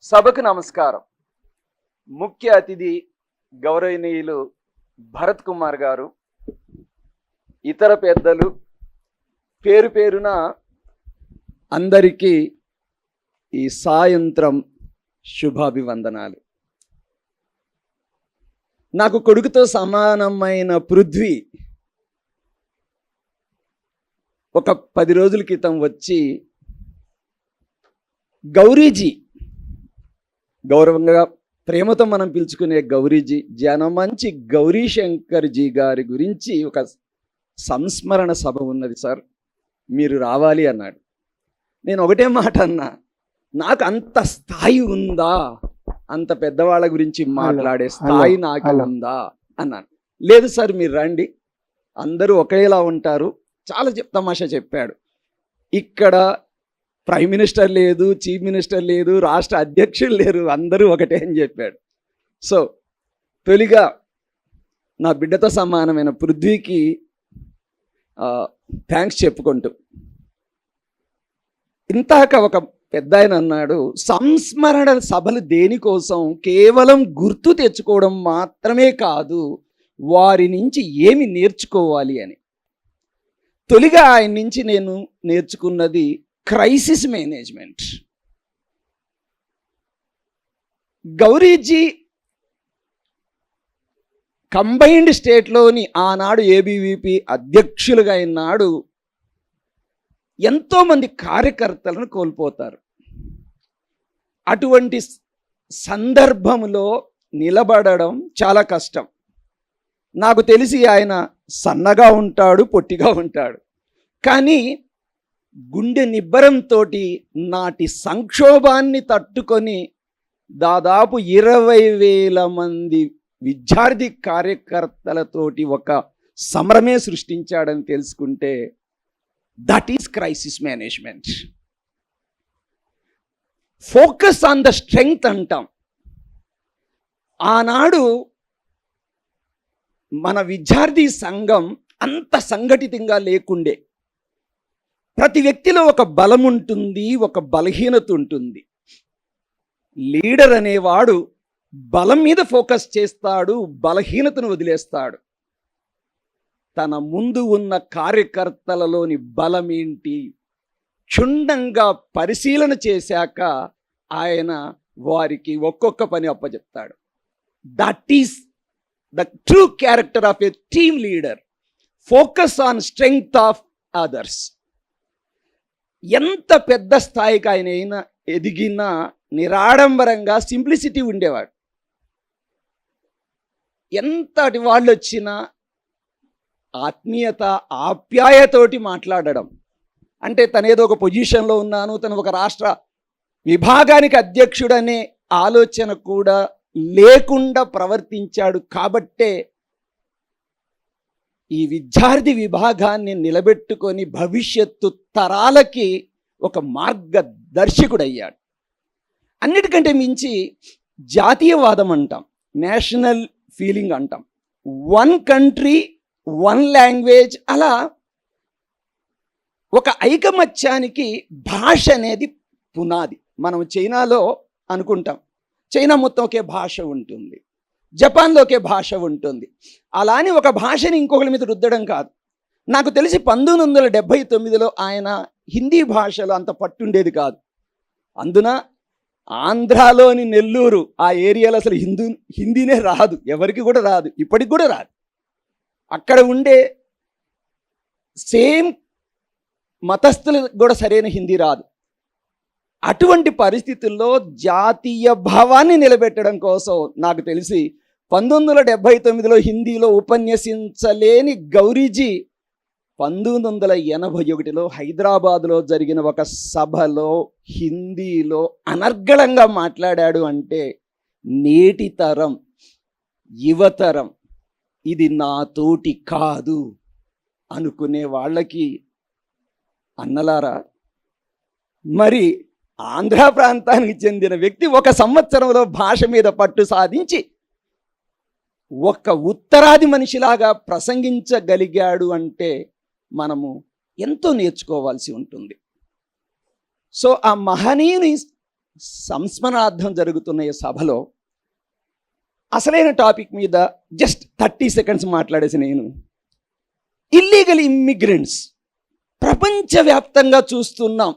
సభకు నమస్కారం. ముఖ్య అతిథి గౌరవనీయులు భరత్ కుమార్ గారు, ఇతర పెద్దలు, పేరు పేరున అందరికీ ఈ సాయంత్రం శుభాభివందనాలు. నాకు కొడుకుతో సమానమైన పృథ్వీ ఒక 10 రోజుల క్రితం వచ్చి, గౌరీజీ, గౌరవంగా ప్రేమతో మనం పిలుచుకునే గౌరీజీ, జనమంచి గౌరీశంకర్జీ గారి గురించి ఒక సంస్మరణ సభ ఉన్నది సార్, మీరు రావాలి అన్నాడు. నేను ఒకటే మాట అన్నా, నాకు అంత స్థాయి ఉందా, అంత పెద్దవాళ్ళ గురించి మాట్లాడే స్థాయి నాకు ఉందా అన్నాను. లేదు సార్, మీరు రండి, అందరూ ఒకేలా ఉంటారు. చాలా తమాషా చెప్పాడు. ఇక్కడ ప్రైమ్ మినిస్టర్ లేదు, చీఫ్ మినిస్టర్ లేదు, రాష్ట్ర అధ్యక్షులు లేరు, అందరూ ఒకటే అని చెప్పాడు. సో తొలిగా నా బిడ్డతో సమానమైన పృథ్వీకి థ్యాంక్స్ చెప్పుకుంటూ, ఇంతాక ఒక పెద్ద ఆయన అన్నాడు, సంస్మరణ సభలు దేనికోసం, కేవలం గుర్తు తెచ్చుకోవడం మాత్రమే కాదు, వారి నుంచి ఏమి నేర్చుకోవాలి అని. తొలిగా ఆయన నుంచి నేను నేర్చుకున్నది క్రైసిస్ మేనేజ్మెంట్. గౌరీజీ కంబైన్డ్ స్టేట్లోని ఆనాడు ఏబీవీపీ అధ్యక్షులుగా అయినాడు ఎంతోమంది కార్యకర్తలను కోల్పోతారు. అటువంటి సందర్భంలో నిలబడడం చాలా కష్టం. నాకు తెలిసి ఆయన సన్నగా ఉంటాడు, పొట్టిగా ఉంటాడు, కానీ గుండె నిబ్బరంతో నాటి సంక్షోభాన్ని తట్టుకొని దాదాపు 20,000 మంది విద్యార్థి కార్యకర్తలతోటి ఒక సమరమే సృష్టించాడని తెలుసుకుంటే, that is crisis management. Focus on the strength అంటాం. ఆనాడు మన విద్యార్థి సంఘం అంత సంఘటితంగా లేకుండే. ప్రతి వ్యక్తిలో ఒక బలం ఉంటుంది, ఒక బలహీనత ఉంటుంది. లీడర్ అనేవాడు బలం మీద ఫోకస్ చేస్తాడు, బలహీనతను వదిలేస్తాడు. తన ముందు ఉన్న కార్యకర్తలలోని బలం ఏంటి క్షుణ్ణంగా పరిశీలన చేశాక ఆయన వారికి ఒక్కొక్క పని అప్పచెప్తాడు. That is the true character of a team leader. Focus on strength of others. ఎంత పెద్ద స్థాయికి ఆయన అయినా ఎదిగినా నిరాడంబరంగా సింప్లిసిటీ ఉండేవాడు. ఎంతటి వాళ్ళు వచ్చినా ఆత్మీయత, ఆప్యాయతోటి మాట్లాడడం. అంటే తనేదో ఒక పొజిషన్లో ఉన్నాను, తను ఒక రాష్ట్ర విభాగానికి అధ్యక్షుడనే ఆలోచన కూడా లేకుండా ప్రవర్తించాడు. కాబట్టే ఈ విద్యార్థి విభాగాన్ని నిలబెట్టుకొని భవిష్యత్తు తరాలకి ఒక మార్గదర్శకుడయ్యాడు. అన్నిటికంటే మించి జాతీయవాదం అంటాం, నేషనల్ ఫీలింగ్ అంటాం, వన్ కంట్రీ వన్ లాంగ్వేజ్. అలా ఒక ఐకమత్యానికి భాష అనేది పునాది. మనం చైనాలో అనుకుంటాం, చైనా మొత్తం ఒకే భాష ఉంటుంది, జపాన్లో ఒకే భాష ఉంటుంది. అలానే ఒక భాషని ఇంకొకరి మీద రుద్దడం కాదు. నాకు తెలిసి 1979లో ఆయన హిందీ భాషలో అంత పట్టుండేది కాదు. అందున ఆంధ్రాలోని నెల్లూరు ఆ ఏరియాలో అసలు హిందీనే రాదు, ఎవరికి కూడా రాదు, ఇప్పటికి కూడా రాదు. అక్కడ ఉండే సేమ్ మతస్థులకు కూడా సరైన హిందీ రాదు. అటువంటి పరిస్థితుల్లో జాతీయ భావాన్ని నిలబెట్టడం కోసం నాకు తెలిసి 1979లో హిందీలో ఉపన్యసించలేని గౌరీజీ 1981లో హైదరాబాదులో జరిగిన ఒక సభలో హిందీలో అనర్గళంగా మాట్లాడాడు. అంటే నేటి తరం, యువతరం ఇది నాతోటి కాదు అనుకునే వాళ్ళకి, అన్నలారా, మరి ఆంధ్ర ప్రాంతానికి చెందిన వ్యక్తి 1 సంవత్సరంలో భాష మీద పట్టు సాధించి ఒక ఉత్తరాది మనిషిలాగా ప్రసంగించగలిగాడు అంటే మనము ఎంతో నేర్చుకోవాల్సి ఉంటుంది. సో ఆ మహనీయుని సంస్మరణార్థం జరుగుతున్న ఈ సభలో అసలైన టాపిక్ మీద జస్ట్ 30 సెకండ్స్ మాట్లాడేసి నేను ఇల్లీగల్ ఇమ్మిగ్రెంట్స్ ప్రపంచవ్యాప్తంగా చూస్తున్నాం.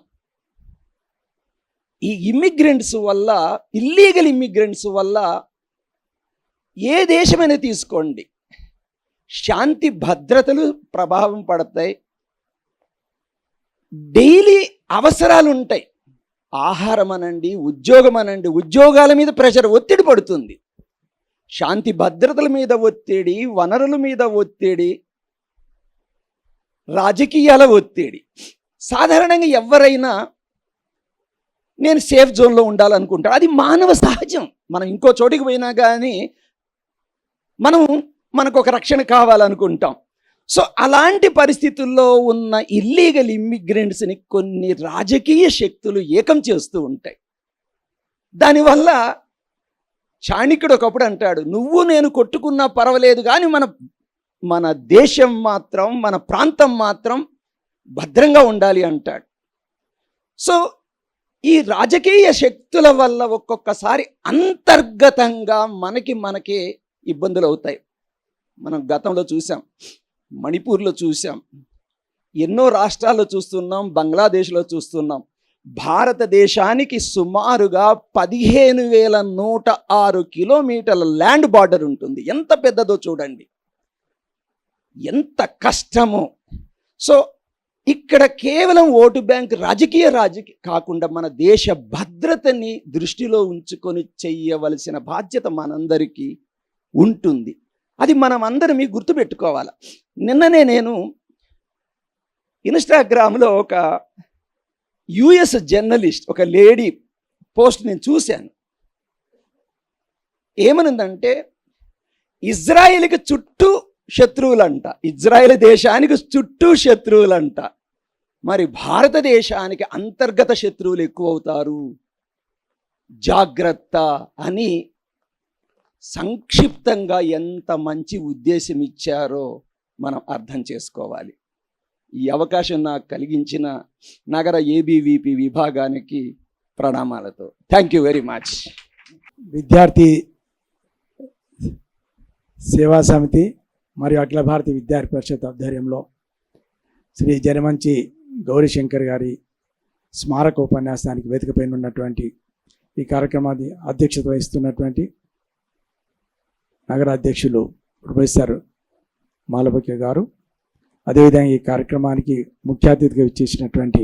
ఈ ఇమ్మిగ్రెంట్స్ వల్ల, ఇల్లీగల్ ఇమ్మిగ్రెంట్స్ వల్ల ఏ దేశమైనా తీసుకోండి, శాంతి భద్రతలు ప్రభావం పడతాయి. డైలీ అవసరాలు ఉంటాయి, ఆహారం అనండి, ఉద్యోగం అనండి, ఉద్యోగాల మీద ప్రెషర్, ఒత్తిడి పడుతుంది. శాంతి భద్రతల మీద ఒత్తిడి, వనరుల మీద ఒత్తిడి, రాజకీయాల ఒత్తిడి. సాధారణంగా ఎవరైనా నేను సేఫ్ జోన్లో ఉండాలనుకుంటాడు, అది మానవ సహజం. మనం ఇంకో చోటికి పోయినా కానీ మనకు ఒక రక్షణ కావాలనుకుంటాం. సో అలాంటి పరిస్థితుల్లో ఉన్న ఇల్లీగల్ ఇమ్మిగ్రెంట్స్ని కొన్ని రాజకీయ శక్తులు ఏకం చేస్తూ ఉంటాయి. దానివల్ల చాణక్యుడు ఒకప్పుడు అంటాడు, నువ్వు నేను కొట్టుకున్నా పర్వాలేదు కానీ మన దేశం మాత్రం, మన ప్రాంతం మాత్రం భద్రంగా ఉండాలి అంటాడు. సో ఈ రాజకీయ శక్తుల వల్ల ఒక్కొక్కసారి అంతర్గతంగా మనకే ఇబ్బందులు అవుతాయి. మనం గతంలో చూసాం, మణిపూర్లో చూసాం, ఎన్నో రాష్ట్రాల్లో చూస్తున్నాం, బంగ్లాదేశ్లో చూస్తున్నాం. భారతదేశానికి సుమారుగా 15,106 కిలోమీటర్ల ల్యాండ్ బార్డర్ ఉంటుంది. ఎంత పెద్దదో చూడండి, ఎంత కష్టమో. సో ఇక్కడ కేవలం ఓటు బ్యాంక్ రాజకీయ కాకుండా మన దేశ భద్రతని దృష్టిలో ఉంచుకొని చెయ్యవలసిన బాధ్యత మనందరికీ ఉంటుంది. అది మనం అందరం గుర్తుపెట్టుకోవాలి. నిన్ననే నేను ఇన్స్టాగ్రామ్లో ఒక యుఎస్ జర్నలిస్ట్, ఒక లేడీ పోస్ట్ నేను చూశాను. ఏమనుందంటే, ఇజ్రాయెల్కి చుట్టూ శత్రువులంట, ఇజ్రాయెల్ దేశానికి చుట్టూ శత్రువులంట, మరి భారతదేశానికి అంతర్గత శత్రువులు ఎక్కువ అవుతారు, జాగ్రత్త అని సంక్షిప్తంగా ఎంత మంచి ఉద్దేశం ఇచ్చారో మనం అర్థం చేసుకోవాలి. ఈ అవకాశం నాకు కలిగించిన నగర ఏబీవీపీ విభాగానికి ప్రణామాలతో. Thank you very much. విద్యార్థి సేవా సమితి మరియు అఖిల భారతీయ విద్యార్థి పరిషత్ ఆధ్వర్యంలో శ్రీ జనమంచి గౌరీశంకర్ గారి స్మారక ఉపన్యాసానికి వేదికపైన ఉన్నటువంటి ఈ కార్యక్రమాన్ని అధ్యక్షత వహిస్తున్నటువంటి నగర అధ్యక్షులు ప్రొఫెసర్ మాలబక్య గారు, అదేవిధంగా ఈ కార్యక్రమానికి ముఖ్య అతిథిగా ఇచ్చేసినటువంటి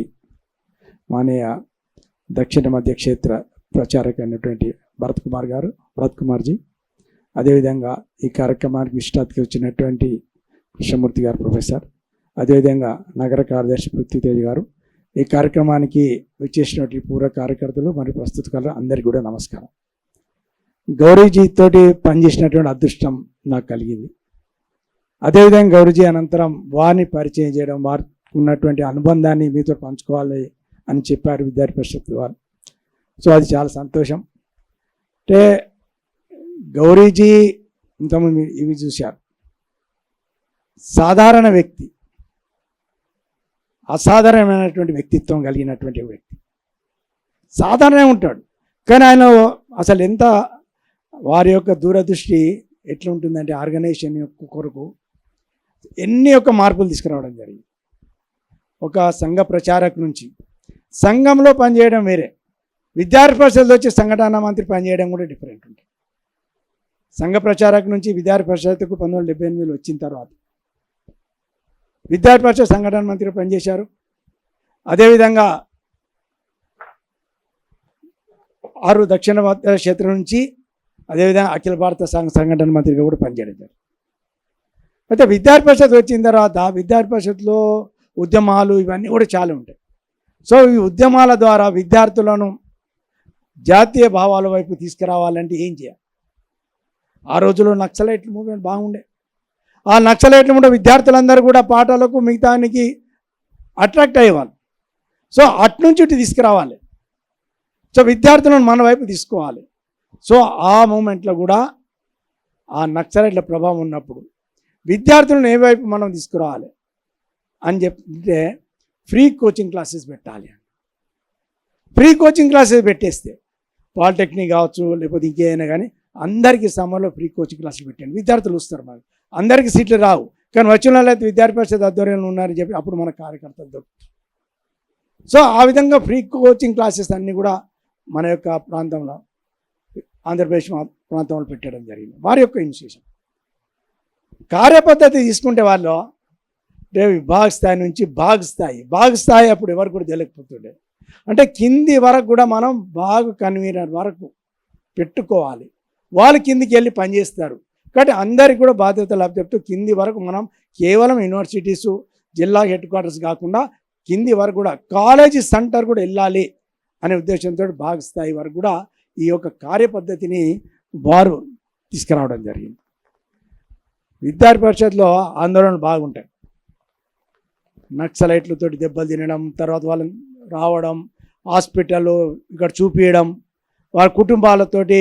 మానేయ దక్షిణ మధ్య క్షేత్ర ప్రచారక అయినటువంటి భరత్ కుమార్జీ, అదేవిధంగా ఈ కార్యక్రమానికి విశిష్ట అతిథిగా వచ్చినటువంటి కృష్ణమూర్తి గారు ప్రొఫెసర్, అదేవిధంగా నగర కార్యదర్శి పృథ్వీతేజ్ గారు, ఈ కార్యక్రమానికి వచ్చేసినటువంటి పూర్వ కార్యకర్తలు మరియు ప్రస్తుతకారులు అందరికీ కూడా నమస్కారం. గౌరీజీతోటి పనిచేసినటువంటి అదృష్టం నాకు కలిగింది. అదేవిధంగా గౌరీజీ అనంతరం వారిని పరిచయం చేయడం, వారికి ఉన్నటువంటి అనుబంధాన్ని మీతో పంచుకోవాలి అని చెప్పారు విద్యార్థి పరిషత్ వారు. సో అది చాలా సంతోషం. అంటే గౌరీజీ ఇంతకుముందు మీరు ఇవి చూశారు, సాధారణ వ్యక్తి, అసాధారణమైనటువంటి వ్యక్తిత్వం కలిగినటువంటి వ్యక్తి. సాధారణంగా ఉంటాడు కానీ ఆయన అసలు ఎంత వారి యొక్క దూరదృష్టి ఎట్లా ఉంటుందంటే ఆర్గనైజేషన్ యొక్క కొరకు ఎన్ని యొక్క మార్పులు తీసుకురావడం జరిగింది. ఒక సంఘ ప్రచారక నుంచి సంఘంలో పనిచేయడం వేరే, విద్యార్థి పరిషత్లో వచ్చి సంఘటన మంత్రి పనిచేయడం కూడా డిఫరెంట్ ఉంటుంది. సంఘ ప్రచారక నుంచి విద్యార్థి పరిషత్కు 1978 వచ్చిన తర్వాత విద్యార్థి పరిషత్ సంఘటన మంత్రి పనిచేశారు. అదేవిధంగా 6 దక్షిణ క్షేత్రం నుంచి అదేవిధంగా అఖిల భారత సంఘటన మంత్రిగా కూడా పనిచేయడం జరిగింది. అయితే విద్యార్థి పరిషత్ వచ్చిన తర్వాత విద్యార్థి పరిషత్లో ఉద్యమాలు ఇవన్నీ కూడా చాలా ఉంటాయి. సో ఈ ఉద్యమాల ద్వారా విద్యార్థులను జాతీయ భావాల వైపు తీసుకురావాలంటే ఏం చేయాలి? ఆ రోజుల్లో నక్సలైట్ మూవ్మెంట్ బాగుండే. ఆ నక్సలైట్లు ఉండే విద్యార్థులందరూ కూడా పాఠాలకు మిగతానికి అట్రాక్ట్ అయ్యేవాళ్ళు. సో అట్నుంచి తీసుకురావాలి. సో విద్యార్థులను మన వైపు తీసుకోవాలి. సో ఆ మూమెంట్లో కూడా ఆ నక్సలైట్ల ప్రభావం ఉన్నప్పుడు విద్యార్థులను ఏ వైపు మనం తీసుకురావాలి అని ఫ్రీ కోచింగ్ క్లాసెస్ పెట్టాలి. ఫ్రీ కోచింగ్ క్లాసెస్ పెట్టేస్తే పాలిటెక్నిక్ కావచ్చు లేకపోతే ఇంకేదైనా కానీ అందరికీ సమ్మర్లో ఫ్రీ కోచింగ్ క్లాసులు పెట్టండి. విద్యార్థులు వస్తారు, మాకు అందరికీ సీట్లు రావు, కానీ వచ్చిన వాళ్ళైతే విద్యార్థి పరిషత్ ఆధ్వర్యంలో ఉన్నారని చెప్పి అప్పుడు మన కార్యకర్తలు దొరుకుతారు. సో ఆ విధంగా ఫ్రీ కోచింగ్ క్లాసెస్ అన్నీ కూడా మన యొక్క ప్రాంతంలో ఆంధ్రప్రదేశ్ ప్రాంతంలో పెట్టడం జరిగింది. వారి యొక్క ఇనిషియేషన్ కార్యపద్ధతి తీసుకుంటే వాళ్ళు విభాగ స్థాయి నుంచి భాగ స్థాయి అప్పుడు ఎవరు కూడా తెలియకపోతుండే. అంటే కింది వరకు కూడా మనం బాగా కన్వీనర్ వరకు పెట్టుకోవాలి, వాళ్ళు కిందికి వెళ్ళి పనిచేస్తారు. కాబట్టి అందరికీ కూడా బాధ్యతలు అప్పచెప్తూ కింది వరకు మనం కేవలం యూనివర్సిటీసు జిల్లా హెడ్ క్వార్టర్స్ కాకుండా కింది వరకు కూడా కాలేజీ సెంటర్ కూడా వెళ్ళాలి అనే ఉద్దేశంతో భాగ స్థాయి వరకు కూడా ఈ యొక్క కార్యపద్ధతిని వారు తీసుకురావడం జరిగింది. విద్యార్థి పరిషత్లో ఆందోళనలు బాగుంటాయి. నక్సలైట్లతో దెబ్బలు తినడం, తర్వాత వాళ్ళని రావడం, హాస్పిటల్ ఇక్కడ చూపించడం, వాళ్ళ కుటుంబాలతోటి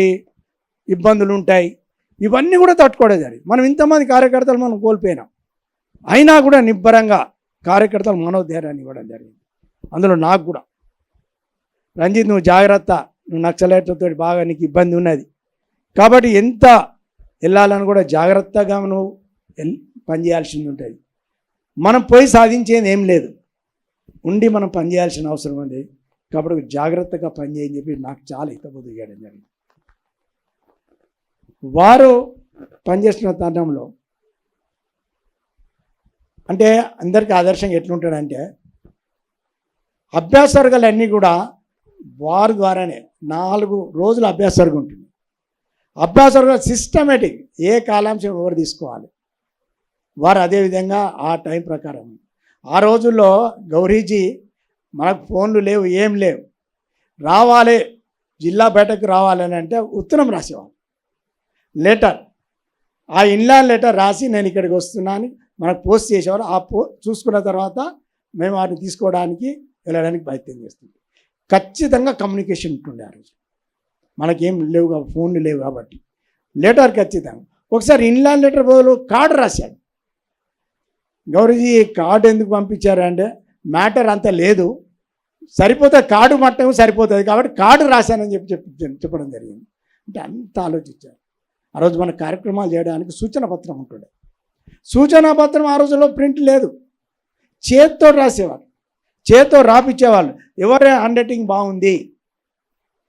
ఇబ్బందులు ఉంటాయి. ఇవన్నీ కూడా తట్టుకోవడం జరిగింది. మనం ఇంతమంది కార్యకర్తలు మనం కోల్పోయినాం, అయినా కూడా నిబ్బరంగా కార్యకర్తలు మనోధైర్యాన్ని ఇవ్వడం జరిగింది. అందులో నాకు కూడా రంజిత్ నువ్వు జాగ్రత్త, నువ్వు నక్సలైట్లతో బాగా నీకు ఇబ్బంది ఉన్నది కాబట్టి ఎంత వెళ్ళాలని కూడా జాగ్రత్తగా నువ్వు పనిచేయాల్సింది ఉంటుంది. మనం పోయి సాధించేది ఏం లేదు, ఉండి మనం పనిచేయాల్సిన అవసరం ఉంది. కాబట్టి జాగ్రత్తగా పనిచేయని చెప్పి నాకు చాలా హితబోధ చేయడం జరిగింది. వారు పనిచేస్తున్న తరుణంలో అంటే అందరికీ ఆదర్శంగా ఎట్లుంటాడంటే అభ్యాస వర్గాలన్నీ కూడా వారి ద్వారానే 4 రోజులు అభ్యాస వర్గం ఉంటుంది. అభ్యాస వర్గాలు సిస్టమేటిక్ ఏ కాలాంశం ఎవరు తీసుకోవాలి వారు అదేవిధంగా ఆ టైం ప్రకారం. ఆ రోజుల్లో గౌరీజీ మనకు ఫోన్లు లేవు, ఏం లేవు, రావాలి జిల్లా బయటకు రావాలని అంటే ఉత్తరం రాసేవాళ్ళు, లెటర్, ఆ ఇన్లాండ్ లెటర్ రాసి నేను ఇక్కడికి వస్తున్నాను మనకు పోస్ట్ చేసేవారు. ఆ చూసుకున్న తర్వాత మేము వాటిని తీసుకోవడానికి వెళ్ళడానికి ప్రయత్నం చేస్తుంది. ఖచ్చితంగా కమ్యూనికేషన్ ఉంటుండే ఆ రోజు. మనకేం లేవు, ఫోన్లు లేవు కాబట్టి లెటర్ ఖచ్చితంగా. ఒకసారి ఇన్లాండ్ లెటర్ బదులు కార్డు రాశాడు గౌరీజీ. కార్డు ఎందుకు పంపించారు అంటే మ్యాటర్ అంత లేదు, సరిపోతుంది, కార్డు మట్టం సరిపోతుంది కాబట్టి కార్డు రాశానని చెప్పడం జరిగింది. అంటే అంత ఆలోచించారు. ఆ రోజు మన కార్యక్రమాలు చేయడానికి సూచన పత్రం ఉంటుండే. సూచనా పత్రం ఆ రోజుల్లో ప్రింట్ లేదు, చేత్తో రాసేవారు, చేత్తో రాపిచ్చేవాళ్ళు. ఎవరే హ్యాండ్ రైటింగ్ బాగుంది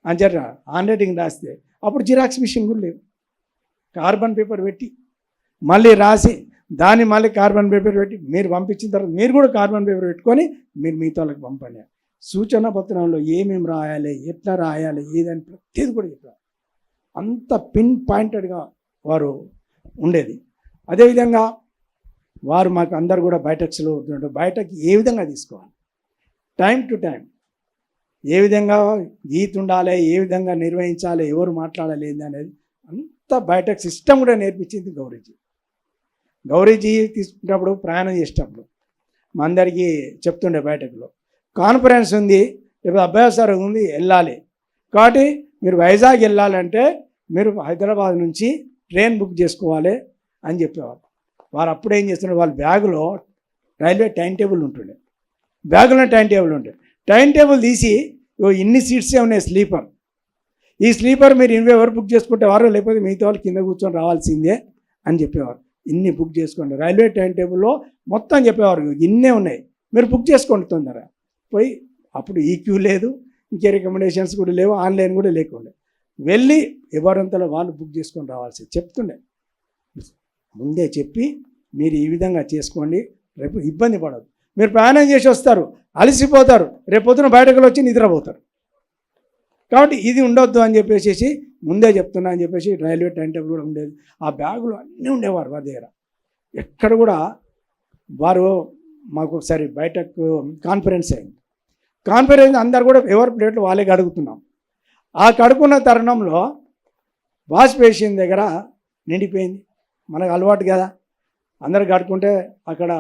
అని చెప్పి హ్యాండ్ రైటింగ్ రాస్తే అప్పుడు జిరాక్స్ మిషన్ కూడా లేవు, కార్బన్ పేపర్ పెట్టి మళ్ళీ రాసి దాన్ని మళ్ళీ కార్బన్ పేపర్ పెట్టి మీరు పంపించిన తర్వాత మీరు కూడా కార్బన్ పేపర్ పెట్టుకొని మీరు మిగతా వాళ్ళకి పంపండి. సూచన పత్రంలో ఏమేమి రాయాలి, ఎట్లా రాయాలి, ఏదని ప్రతిదీ కూడా చెప్పారు. అంత పిన్ పాయింటెడ్గా వారు ఉండేది. అదేవిధంగా వారు మాకు అందరు కూడా బయటక్స్లో బయటకి ఏ విధంగా తీసుకోవాలి, టైం టు టైం ఏ విధంగా గీత ఉండాలి, ఏ విధంగా నిర్వహించాలి, ఎవరు మాట్లాడాలి ఏంది అనేది అంత బయటకు సిస్టమ్ కూడా నేర్పించింది గౌరీజీ. గౌరీజీ తీసుకున్నప్పుడు ప్రయాణం చేసేటప్పుడు మా అందరికీ చెప్తుండే బయటకులో కాన్ఫరెన్స్ ఉంది, లేకపోతే అభ్యాసాలు ఉంది, వెళ్ళాలి కాబట్టి మీరు వైజాగ్ వెళ్ళాలంటే మీరు హైదరాబాద్ నుంచి ట్రైన్ బుక్ చేసుకోవాలి అని చెప్పేవారు. వారు అప్పుడు ఏం చేస్తుండే, వాళ్ళ బ్యాగులో రైల్వే టైం టేబుల్ ఉంటుండే, బ్యాగులో టైం టేబుల్ ఉంటుండే. టైం టేబుల్ తీసి ఇన్ని సీట్సే ఉన్నాయి స్లీపర్, ఈ స్లీపర్ మీరు ఎవరు బుక్ చేసుకుంటే వారు, లేకపోతే మిగతా వాళ్ళు కింద కూర్చొని రావాల్సిందే అని చెప్పేవారు. ఇన్ని బుక్ చేసుకోండి, రైల్వే టైం టేబుల్లో మొత్తం చెప్పేవారు, ఇన్నే ఉన్నాయి మీరు బుక్ చేసుకోండి తొందరగా పోయి. అప్పుడు ఈక్యూ లేదు, ఇంకే రికమెండేషన్స్ కూడా లేవు, ఆన్లైన్ కూడా లేకుండా వెళ్ళి ఎవరంతలో వాళ్ళు బుక్ చేసుకొని రావాల్సి చెప్తుండే. ముందే చెప్పి మీరు ఈ విధంగా చేసుకోండి, రేపు ఇబ్బంది పడదు. మీరు ప్రయాణం చేసి వస్తారు, అలసిపోతారు, రేపు పొద్దున బయటకు వచ్చి నిద్రపోతారు. కాబట్టి ఇది ఉండొద్దు అని చెప్పేసి ముందే చెప్తున్నా అని చెప్పేసి రైల్వే టైం టేబుల్ కూడా ఉండేది. ఆ బ్యాగులు అన్నీ ఉండేవారు వారి దగ్గర. ఎక్కడ కూడా వారు మాకు ఒకసారి బయటకు కాన్ఫరెన్స్ అయింది. కాన్ఫరెన్స్ అందరు కూడా ఎవరి ప్లేట్లు వాళ్ళే కడుగుతున్నాం. ఆ కడుక్కున్న తరుణంలో వాష్ బేసిన్ దగ్గర నిండిపోయింది. మనకు అలవాటు కదా, అందరు కడుక్కుంటే అక్కడ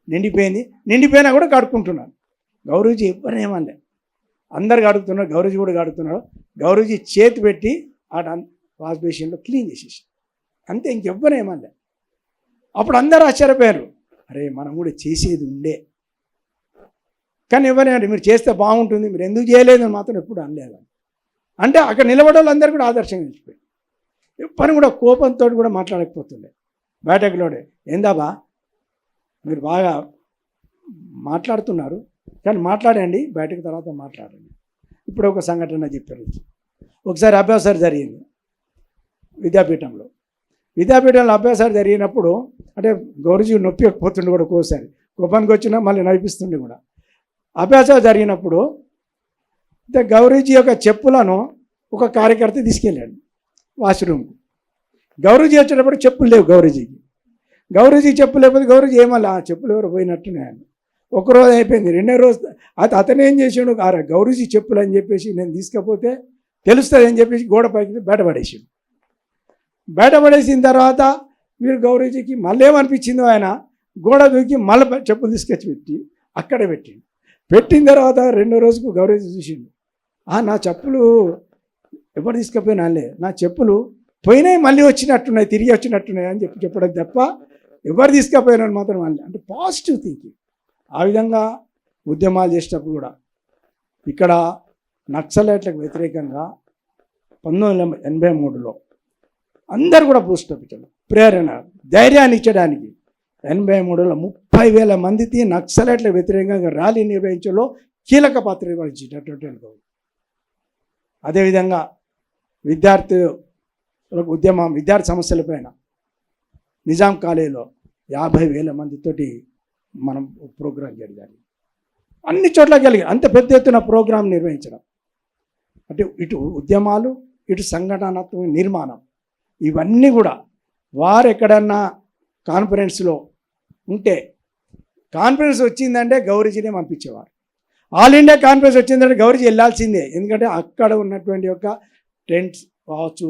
నిండిపోయింది. నిండిపోయినా కూడా కడుక్కుంటున్నాను. గౌరీజీ ఎవరినేమనలే, అందరు కడుగుతున్నారు, గౌరీజీ కూడా కడుగుతున్నాడు. గౌరీజీ చేతి పెట్టి ఆ వాష్ బేసిన్లో క్లీన్ చేసేసి అంతే, ఇంకెవ్వరేమనలే. అప్పుడు అందరూ ఆశ్చర్యపోయారు, అరే మనం కూడా చేసేది ఉండే, కానీ ఎవరైనా మీరు చేస్తే బాగుంటుంది, మీరు ఎందుకు చేయలేదని మాత్రం ఎప్పుడు అనలేదు. అంటే అక్కడ నిలబడే వాళ్ళందరూ కూడా ఆదర్శంగా నిలిచిపోయి పని కూడా కోపంతో కూడా మాట్లాడకపోతుండే. బయటకులోడే ఏందాబా మీరు బాగా మాట్లాడుతున్నారు కానీ మాట్లాడండి, బయటకు తర్వాత మాట్లాడండి. ఇప్పుడు ఒక సంఘటన చెప్పారు. ఒకసారి అభ్యాసాలు జరిగింది విద్యాపీఠంలో. అభ్యాసాలు జరిగినప్పుడు అంటే గౌరీజీ నొప్పి పోతుండే కూడా ఒక్కోసారి కోపానికి వచ్చినా మళ్ళీ నడిపిస్తుండే కూడా. అభ్యాసాలు జరిగినప్పుడు గౌరీజీ యొక్క చెప్పులను ఒక కార్యకర్త తీసుకెళ్ళాడు వాష్రూమ్కి. గౌరీజీ వచ్చేటప్పుడు చెప్పులు లేవు గౌరీజీ చెప్పులు లేకపోతే గౌరీజీ ఏమన్నా చెప్పులు ఎవరు పోయినట్టున్నాయని. ఒకరోజు అయిపోయింది, రెండో రోజు అతను ఏం చేసాడు, గౌరీజీ చెప్పులు అని చెప్పేసి నేను తీసుకపోతే తెలుస్తుంది అని చెప్పేసి గోడ పైకి బయటపడేసాడు. బయటపడేసిన తర్వాత వీరు గౌరీజీకి మళ్ళీ ఏమనిపించిందో ఆయన గోడ దూకి మళ్ళీ చెప్పులు తీసుకొచ్చి పెట్టి అక్కడే పెట్టిన తర్వాత రెండో రోజుకు గౌరీజీ చూసిండు, నా చెప్పులు ఎవరు తీసుకుపోయినా నా చెప్పులు పోయినాయి మళ్ళీ వచ్చినట్టున్నాయి, తిరిగి వచ్చినట్టున్నాయి అని చెప్పడం తప్ప ఎవరు తీసుకుపోయినాను మాత్రం మళ్ళీ. అంటే పాజిటివ్ థింకింగ్. ఆ విధంగా ఉద్యమాలు చేసేటప్పుడు కూడా ఇక్కడ నక్సలైట్లకు వ్యతిరేకంగా 1983లో అందరు కూడా బూస్టప్ ఇచ్చారు, ప్రేరణ ధైర్యాన్ని ఇచ్చడానికి. 83లో 30,000 మందికి నక్సలైట్లకు వ్యతిరేకంగా ర్యాలీ నిర్వహించడంలో కీలక పాత్ర వహించేటటువంటి అనుభవం. అదేవిధంగా విద్యార్థులకు విద్యార్థి సమస్యలపైన నిజాం కాలేజీలో 50,000 మందితోటి మనం ప్రోగ్రాం జరిగాలి. అన్ని చోట్ల కలిగి అంత పెద్ద ఎత్తున ప్రోగ్రాం నిర్వహించడం. అంటే ఇటు ఉద్యమాలు, ఇటు సంఘటనాత్మక నిర్మాణం, ఇవన్నీ కూడా వారు ఎక్కడన్నా కాన్ఫరెన్స్లో ఉంటే, కాన్ఫరెన్స్ వచ్చిందంటే గౌరీజీనే పంపించేవారు. ఆల్ ఇండియా కాన్ఫరెన్స్ వచ్చిందంటే గౌరీజీ వెళ్ళాల్సిందే. ఎందుకంటే అక్కడ ఉన్నటువంటి యొక్క టెంట్స్ కావచ్చు,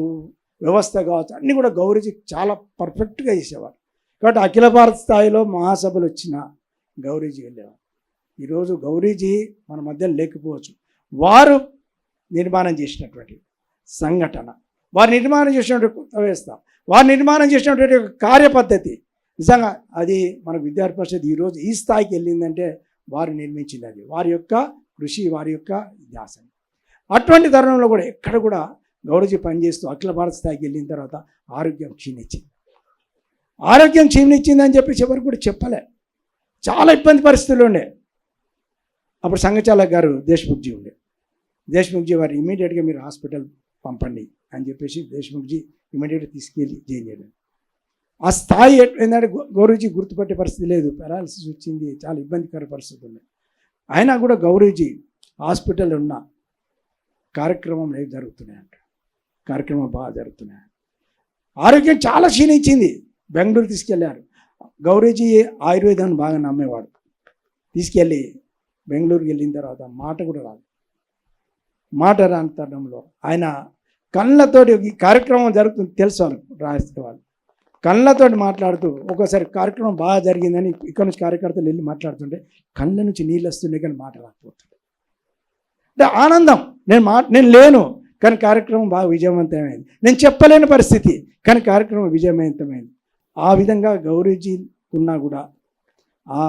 వ్యవస్థ కావచ్చు, అన్నీ కూడా గౌరీజీ చాలా పర్ఫెక్ట్గా చేసేవారు. కాబట్టి అఖిల భారత స్థాయిలో మహాసభలు వచ్చిన గౌరీజీ వెళ్ళేవారు. ఈరోజు గౌరీజీ మన మధ్య లేకపోవచ్చు. వారు నిర్మాణం చేసినటువంటి సంఘటన, వారు నిర్మాణం చేసినటువంటి వ్యవస్థ, వారు నిర్మాణం చేసినటువంటి కార్యపద్ధతి, నిజంగా అది మన విద్యార్థి పరిషత్ ఈరోజు ఈ స్థాయికి వెళ్ళిందంటే వారు నిర్మించింది, అది వారి యొక్క కృషి, వారి యొక్క ధ్యాస. అటువంటి తరుణంలో కూడా ఎక్కడ కూడా గౌరీజీ పనిచేస్తూ అఖిల భారత స్థాయికి వెళ్ళిన తర్వాత ఆరోగ్యం క్షీణించిందని చెప్పేసి ఎవరు కూడా చెప్పలే. చాలా ఇబ్బంది పరిస్థితులు ఉండే. అప్పుడు సంఘచాలక్ గారు దేశ్ముఖ్జీ వారు ఇమీడియట్గా మీరు హాస్పిటల్ పంపండి అని చెప్పేసి దేశ్ముఖ్జీ ఇమీడియట్గా తీసుకెళ్ళి జాయిన్ చేయడం. ఆ స్థాయి ఏంటంటే గౌరీజీ గుర్తుపట్టే పరిస్థితి లేదు, పారాలసిస్ వచ్చింది, చాలా ఇబ్బందికర పరిస్థితులు ఉన్నాయి. అయినా కూడా గౌరీజీ హాస్పిటల్ ఉన్న కార్యక్రమం జరుగుతున్నాయంట, కార్యక్రమం బాగా జరుగుతున్నాయి. ఆరోగ్యం చాలా క్షీణించింది. బెంగళూరు తీసుకెళ్ళారు. గౌరీజీ ఆయుర్వేదాన్ని బాగా నమ్మేవాడు. తీసుకెళ్ళి బెంగళూరుకి వెళ్ళిన తర్వాత మాట కూడా రాదు. మాట రాని తరుణంలో ఆయన కళ్ళతోటి ఈ కార్యక్రమం జరుగుతుంది తెలుసు వాళ్ళు కళ్ళతోటి మాట్లాడుతూ ఒక్కోసారి కార్యక్రమం బాగా జరిగిందని ఇక్కడ నుంచి కార్యకర్తలు వెళ్ళి మాట్లాడుతుంటే కళ్ళ నుంచి నీళ్ళు వస్తుండే కానీ మాట రాకపోతుండే. అంటే ఆనందం, నేను లేను కానీ కార్యక్రమం బాగా విజయవంతమైంది, నేను చెప్పలేని పరిస్థితి కానీ కార్యక్రమం విజయవంతమైంది. ఆ విధంగా గౌరీజీ ఉన్నా కూడా ఆ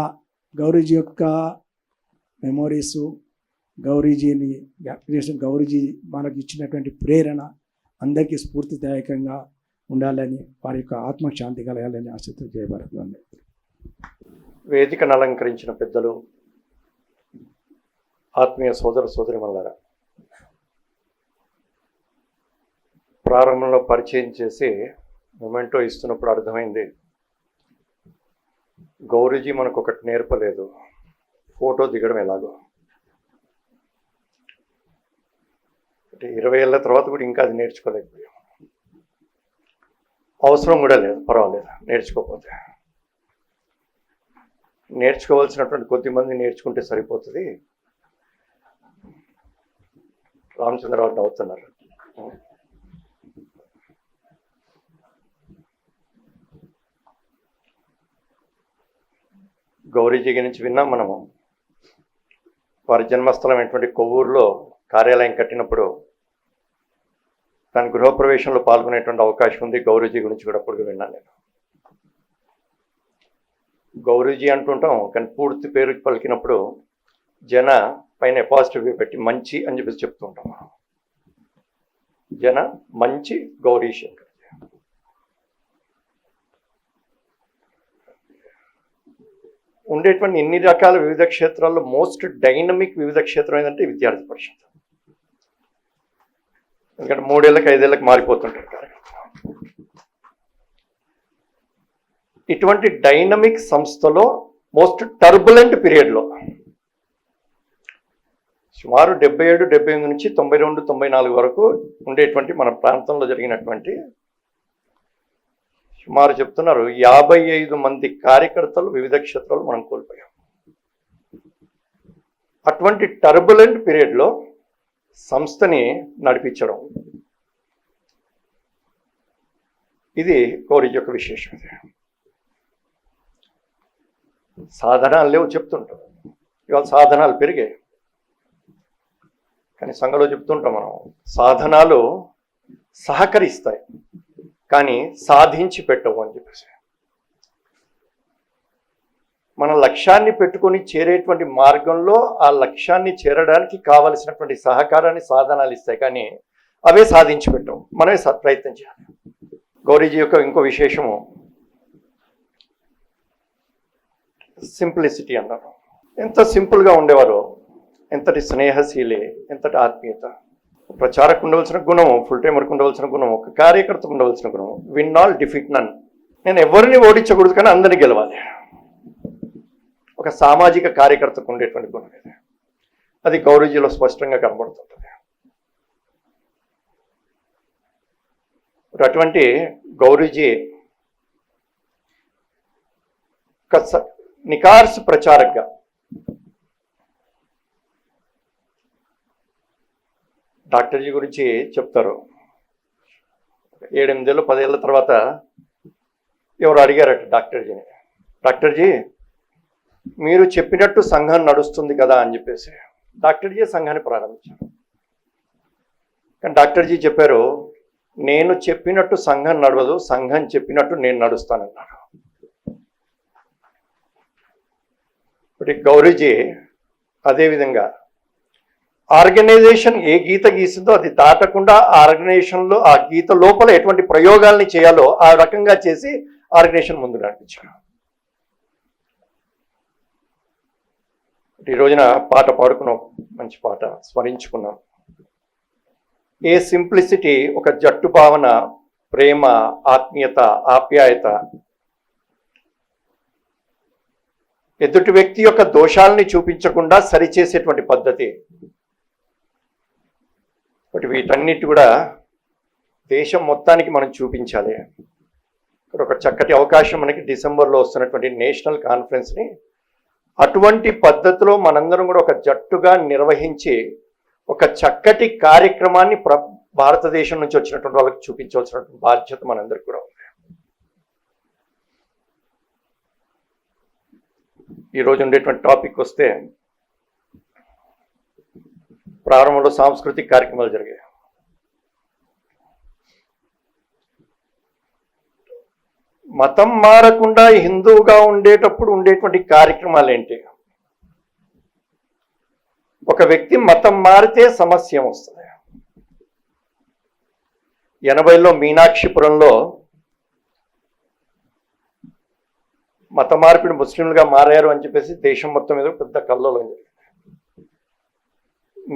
గౌరీజీ యొక్క మెమోరీసు, గౌరీజీని గౌరీజీ మనకు ఇచ్చినటువంటి ప్రేరణ అందరికీ స్ఫూర్తిదాయకంగా ఉండాలని, వారి యొక్క ఆత్మశాంతి కలగాలని ఆశతో చేయబడుతుంది. వేదికను అలంకరించిన పెద్దలు, ఆత్మీయ సోదరిమణులారా, ప్రారంభంలో పరిచయం చేసి మొమెంటో ఇస్తున్నప్పుడు అర్థమైంది, గౌరీజీ మనకు ఒకటి నేర్పలేదు, ఫోటో దిగడం ఎలాగో. అంటే 20 ఏళ్ళ తర్వాత కూడా ఇంకా అది నేర్చుకోలేకపోయాం. అవసరం కూడా లేదు, పర్వాలేదు నేర్చుకోకపోతే. నేర్చుకోవాల్సినటువంటి కొద్దిమంది నేర్చుకుంటే సరిపోతుంది. రామచంద్రరావు నవ్వుతున్నారు. గౌరీజీ గురించి విన్నాం మనము. వారి జన్మస్థలం అయినటువంటి కొవ్వూరులో కార్యాలయం కట్టినప్పుడు దాని గృహప్రవేశంలో పాల్గొనేటువంటి అవకాశం ఉంది. గౌరీజీ గురించి కూడా అప్పుడు విన్నాను నేను. గౌరీజీ అంటుంటాం కానీ పూర్తి పేరు పలికినప్పుడు జన పైన పాజిటివ్ పెట్టి మంచి అని చెప్పేసి చెప్తూ ఉంటాం మనం. జన మంచి గౌరీ శంకర్. ఉండేటువంటి ఇన్ని రకాల వివిధ క్షేత్రాల్లో మోస్ట్ డైనమిక్ వివిధ క్షేత్రం ఏంటంటే విద్యార్థి పరిషత్. ఎందుకంటే 3 ఏళ్ళకి 5 ఏళ్ళకి మారిపోతుంటారు కార్యక్రమం. ఇటువంటి డైనమిక్ సంస్థలో మోస్ట్ టర్బులెంట్ పీరియడ్లో సుమారు 77, 78 నుంచి 92, 94 వరకు ఉండేటువంటి మన ప్రాంతంలో జరిగినటువంటి సుమారు చెప్తున్నారు 55 మంది కార్యకర్తలు వివిధ క్షేత్రాలు మనం కోల్పోయాం. అటువంటి టర్బులెంట్ పీరియడ్లో సంస్థని నడిపించడం ఇది గౌరీ యొక్క విశేషం. సాధనాలు లేవు చెప్తుంటాం, ఇవాళ సాధనాలు పెరిగాయి. కానీ సంఘంలో చెప్తుంటాం మనం, సాధనాలు సహకరిస్తాయి కానీ సాధించి పెట్టవు అని చెప్పేసి. మన లక్ష్యాన్ని పెట్టుకొని చేరేటువంటి మార్గంలో ఆ లక్ష్యాన్ని చేరడానికి కావలసినటువంటి సహకారాన్ని సాధనాలు ఇస్తాయి కానీ అవే సాధించి పెట్టవు, మనమే ప్రయత్నం చేయాలి. గౌరీజీ యొక్క ఇంకో విశేషము సింప్లిసిటీ అన్నారు. ఎంత సింపుల్గా ఉండేవారో, ఎంతటి స్నేహశీలే, ఎంతటి ఆత్మీయత. ప్రచారకు ఉండవలసిన గుణము, ఫుల్ టైమర్కి ఉండవలసిన గుణం, ఒక కార్యకర్తకు ఉండవలసిన గుణము, విన్ ఆల్ డిఫీట్ నన్. నేను ఎవరిని ఓడించకూడదు కానీ అందరినీ గెలవాలి. ఒక సామాజిక కార్యకర్తకు ఉండేటువంటి గుణం ఇది. అది గౌరీజీలో స్పష్టంగా కనబడుతుంటుంది. అటువంటి గౌరీజీ నికార్స్ ప్రచారక్గా డాక్టర్జీ గురించి చెప్తారు. 7-8 ఏళ్ళు 10 ఏళ్ళ తర్వాత ఎవరు అడిగారట డాక్టర్జీని, డాక్టర్జీ మీరు చెప్పినట్టు సంఘం నడుస్తుంది కదా అని చెప్పేసి డాక్టర్జీ సంఘాన్ని ప్రారంభించారు. కానీ డాక్టర్జీ చెప్పారు, నేను చెప్పినట్టు సంఘం నడవదు, సంఘం చెప్పినట్టు నేను నడుస్తానన్నారు. ఇప్పుడు గౌరీజీ అదేవిధంగా ఆర్గనైజేషన్ ఏ గీత గీసిందో అది దాటకుండా ఆర్గనైజేషన్లో ఆ గీత లోపల ఎటువంటి ప్రయోగాల్ని చేయాలో ఆ రకంగా చేసి ఆర్గనైజేషన్ ముందు నడిపించారు. ఈ రోజున పాట పాడుకున్నాం, మంచి పాట స్మరించుకున్నాం. ఏ సింప్లిసిటీ, ఒక జట్టు భావన, ప్రేమ, ఆత్మీయత, ఆప్యాయత, ఎదుటి వ్యక్తి యొక్క దోషాలని చూపించకుండా సరిచేసేటువంటి పద్ధతి. వీటన్నిటి కూడా దేశం మొత్తానికి మనం చూపించాలి. ఇక్కడ ఒక చక్కటి అవకాశం మనకి డిసెంబర్లో వస్తున్నటువంటి నేషనల్ కాన్ఫరెన్స్ని అటువంటి పద్ధతిలో మనందరం కూడా ఒక జట్టుగా నిర్వహించి ఒక చక్కటి కార్యక్రమాన్ని భారతదేశం నుంచి వచ్చినటువంటి వాళ్ళకి చూపించవలసినటువంటి బాధ్యత మనందరికీ కూడా ఉంది. ఈరోజు ఉండేటువంటి టాపిక్ వస్తే, ప్రారంభంలో సాంస్కృతిక కార్యక్రమాలు జరిగాయి. మతం మారకుండా హిందువుగా ఉండేటప్పుడు ఉండేటువంటి కార్యక్రమాలు ఏంటి? ఒక వ్యక్తి మతం మారితే సమస్య వస్తుంది. 80లో మీనాక్షిపురంలో మత మార్పిడి ముస్లింలుగా మారారు అని చెప్పేసి దేశం మొత్తం మీద పెద్ద కల్లోలం జరిగింది.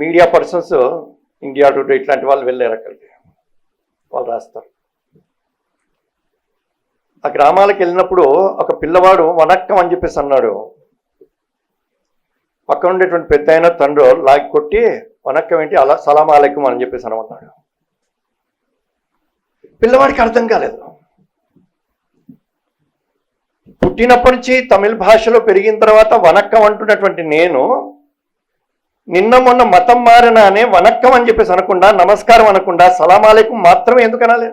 మీడియా పర్సన్స్, ఇండియా టుడే ఇట్లాంటి వాళ్ళు వెళ్ళారు అక్కడికి, వాళ్ళు రాస్తారు. ఆ గ్రామాలకు వెళ్ళినప్పుడు ఒక పిల్లవాడు వనక్కం అని చెప్పేసి అన్నాడు. పక్కన ఉండేటువంటి పెద్ద అయిన తండ్రి లాగి కొట్టి, వనక్కం ఏంటి, అలా సలాం అలైకుం అని చెప్పేసి అనమన్నాడు. పిల్లవాడికి అర్థం కాలేదు. పుట్టినప్పటి నుంచి తమిళ భాషలో పెరిగిన తర్వాత వనక్కం అంటున్నటువంటి నేను నిన్న మొన్న మతం మారినానే వనక్కం అని చెప్పేసి అనకుండా, నమస్కారం అనకుండా సలాం అలైకుం మాత్రమే ఎందుకు అనాలి?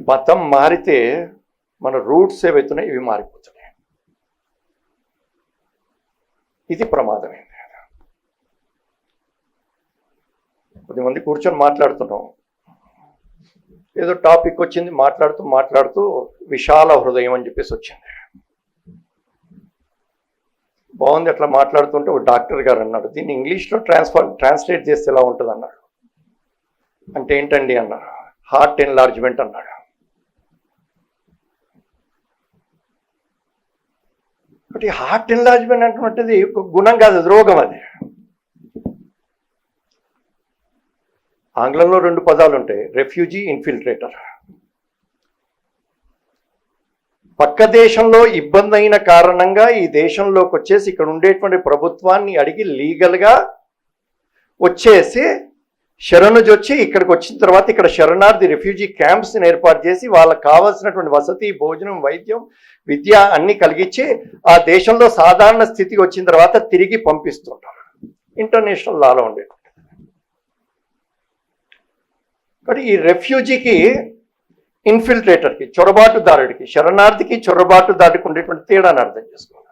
మతం మారితే మన రూట్స్ ఏవైతున్నాయి ఇవి మారిపోతున్నాయి. ఇది ప్రమాదమైంది. కొద్దిమంది కూర్చొని మాట్లాడుతున్నాం, ఏదో టాపిక్ వచ్చింది, మాట్లాడుతూ మాట్లాడుతూ విశాల హృదయం అని చెప్పేసి వచ్చింది. బాగుంది అట్లా మాట్లాడుతుంటే ఒక డాక్టర్ గారు అన్నాడు, దీన్ని ఇంగ్లీష్లో ట్రాన్స్లేట్ చేస్తే ఎలా ఉంటుంది అన్నాడు. అంటే ఏంటండి అన్నారు. హార్ట్ ఎన్లార్జ్మెంట్ అన్నాడు. బట్ ఈ హార్ట్ ఎన్లార్జ్మెంట్ అంటున్నది ఒక గుణం కాదు, అది రోగం. అది ఆంగ్లంలో 2 పదాలు ఉంటాయి, రెఫ్యూజీ, ఇన్ఫిల్ట్రేటర్. పక్క దేశంలో ఇబ్బంది అయిన కారణంగా ఈ దేశంలోకి వచ్చేసి ఇక్కడ ఉండేటువంటి ప్రభుత్వాన్ని అడిగి లీగల్గా వచ్చేసి శరణుజొచ్చి ఇక్కడికి వచ్చిన తర్వాత ఇక్కడ శరణార్థి రెఫ్యూజీ క్యాంప్స్ని ఏర్పాటు చేసి వాళ్ళకి కావాల్సినటువంటి వసతి, భోజనం, వైద్యం, విద్య అన్నీ కలిగించి ఆ దేశంలో సాధారణ స్థితికి వచ్చిన తర్వాత తిరిగి పంపిస్తుంటారు. ఇంటర్నేషనల్ లాలో ఉండేది. కాబట్టి ఈ రెఫ్యూజీకి, ఇన్ఫిల్ట్రేటర్కి, చొరబాటుదారుడికి, శరణార్థికి చొరబాటుదారుడికి ఉండేటువంటి తేడాను అర్థం చేసుకోవాలి.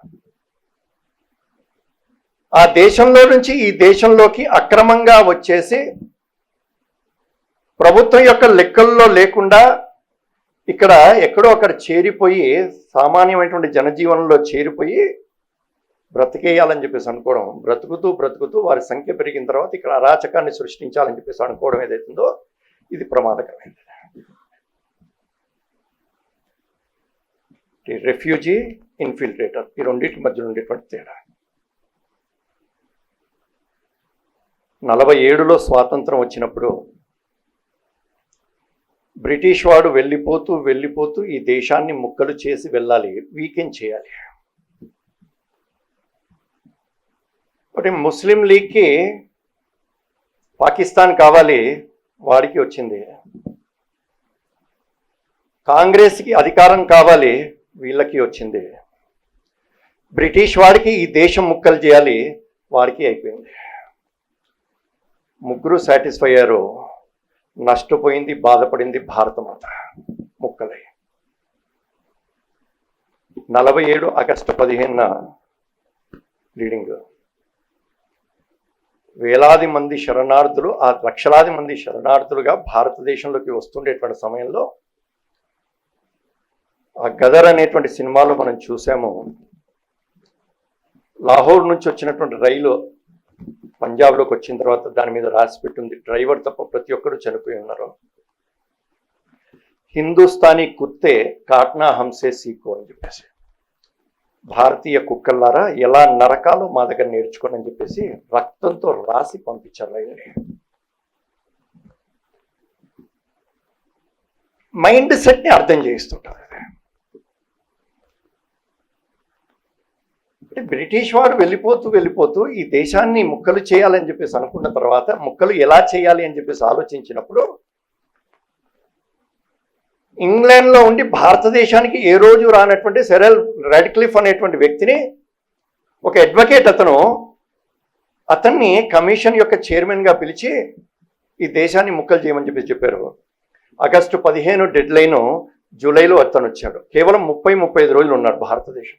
ఆ దేశంలో నుంచి ఈ దేశంలోకి అక్రమంగా వచ్చేసి ప్రభుత్వం యొక్క లెక్కల్లో లేకుండా ఇక్కడ ఎక్కడో అక్కడ చేరిపోయి సామాన్యమైనటువంటి జనజీవనంలో చేరిపోయి బ్రతికేయాలని చెప్పేసి అనుకోవడం, బ్రతుకుతూ వారి సంఖ్య పెరిగిన తర్వాత ఇక్కడ అరాచకాన్ని సృష్టించాలని చెప్పేసి అనుకోవడం ఏదైతుందో ఇది ప్రమాదకరమైనది. రెఫ్యూజీ, ఇన్ఫిల్ట్రేటర్ ఈ రెండింటి మధ్యలో ఉండేటువంటి తేడా. 47లో స్వాతంత్రం వచ్చినప్పుడు బ్రిటిష్ వాడు వెళ్ళిపోతూ ఈ దేశాన్ని ముక్కలు చేసి వెళ్ళాలి, వీకెండ్ చేయాలి. ఒకటి ముస్లిం లీగ్కి పాకిస్తాన్ కావాలి, వాడికి వచ్చింది. కాంగ్రెస్కి అధికారం కావాలి, వీళ్ళకి వచ్చింది. బ్రిటిష్ వాడికి ఈ దేశం ముక్కలు చేయాలి, వాడికి అయిపోయింది. ముగ్గురు సాటిస్ఫై అయ్యారు. నష్టపోయింది, బాధపడింది భారతమాత ముక్కలై. 47 ఆగస్టు 15న లీడింగ్ వేలాది మంది శరణార్థులు, ఆ లక్షలాది మంది శరణార్థులుగా భారతదేశంలోకి వస్తుండేటువంటి సమయంలో ఆ గదర్ అనేటువంటి సినిమాలో మనం చూసాము. లాహోర్ నుంచి వచ్చినటువంటి రైలు పంజాబ్లోకి వచ్చిన తర్వాత దాని మీద రాసి పెట్టింది, డ్రైవర్ తప్ప ప్రతి ఒక్కరు చనిపోయి ఉన్నారు. హిందుస్థానీ కుత్తే కాట్నా హంసే సీకో అని చెప్పేసి, భారతీయ కుక్కల్లారా ఎలా నరకాలో మా దగ్గర నేర్చుకోని అని చెప్పేసి రక్తంతో రాసి పంపించారు రైలుని. మైండ్ సెట్ని అర్థం చేయిస్తుంటారు. బ్రిటిష్ వాడు వెళ్ళిపోతూ ఈ దేశాన్ని ముక్కలు చేయాలని చెప్పేసి అనుకున్న తర్వాత ముక్కలు ఎలా చేయాలి అని చెప్పేసి ఆలోచించినప్పుడు ఇంగ్లాండ్లో ఉండి భారతదేశానికి ఏ రోజు రానటువంటి సెరల్ రాడ్క్లిఫ్ అనేటువంటి వ్యక్తిని, ఒక అడ్వకేట్, అతన్ని కమిషన్ యొక్క చైర్మన్గా పిలిచి ఈ దేశాన్ని ముక్కలు చేయమని చెప్పేసి చెప్పారు. ఆగస్టు 15 డెడ్ లైన్, జూలైలో అతను వచ్చాడు. కేవలం 30-35 రోజులు ఉన్నాడు భారతదేశం.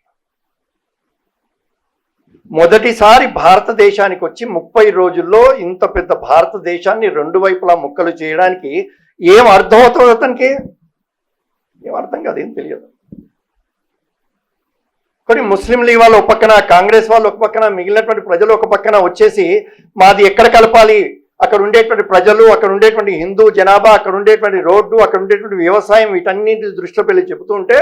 మొదటిసారి భారతదేశానికి వచ్చి 30 రోజుల్లో ఇంత పెద్ద భారతదేశాన్ని 2 వైపులా ముక్కలు చేయడానికి ఏం అర్థం అవుతుంది అతనికి? ఏం అర్థం కాదు, ఏం తెలియదు. కానీ ముస్లిం లీగ్ వాళ్ళు ఒక పక్కన, కాంగ్రెస్ వాళ్ళు ఒక పక్కన, మిగిలినటువంటి ప్రజలు ఒక పక్కన వచ్చేసి మాది ఎక్కడ కలపాలి, అక్కడ ఉండేటువంటి ప్రజలు, అక్కడ ఉండేటువంటి హిందూ జనాభా, అక్కడ ఉండేటువంటి రోడ్డు, అక్కడ ఉండేటువంటి వ్యవసాయం, వీటన్నింటి దృష్టిలో పెళ్ళి చెబుతూ ఉంటే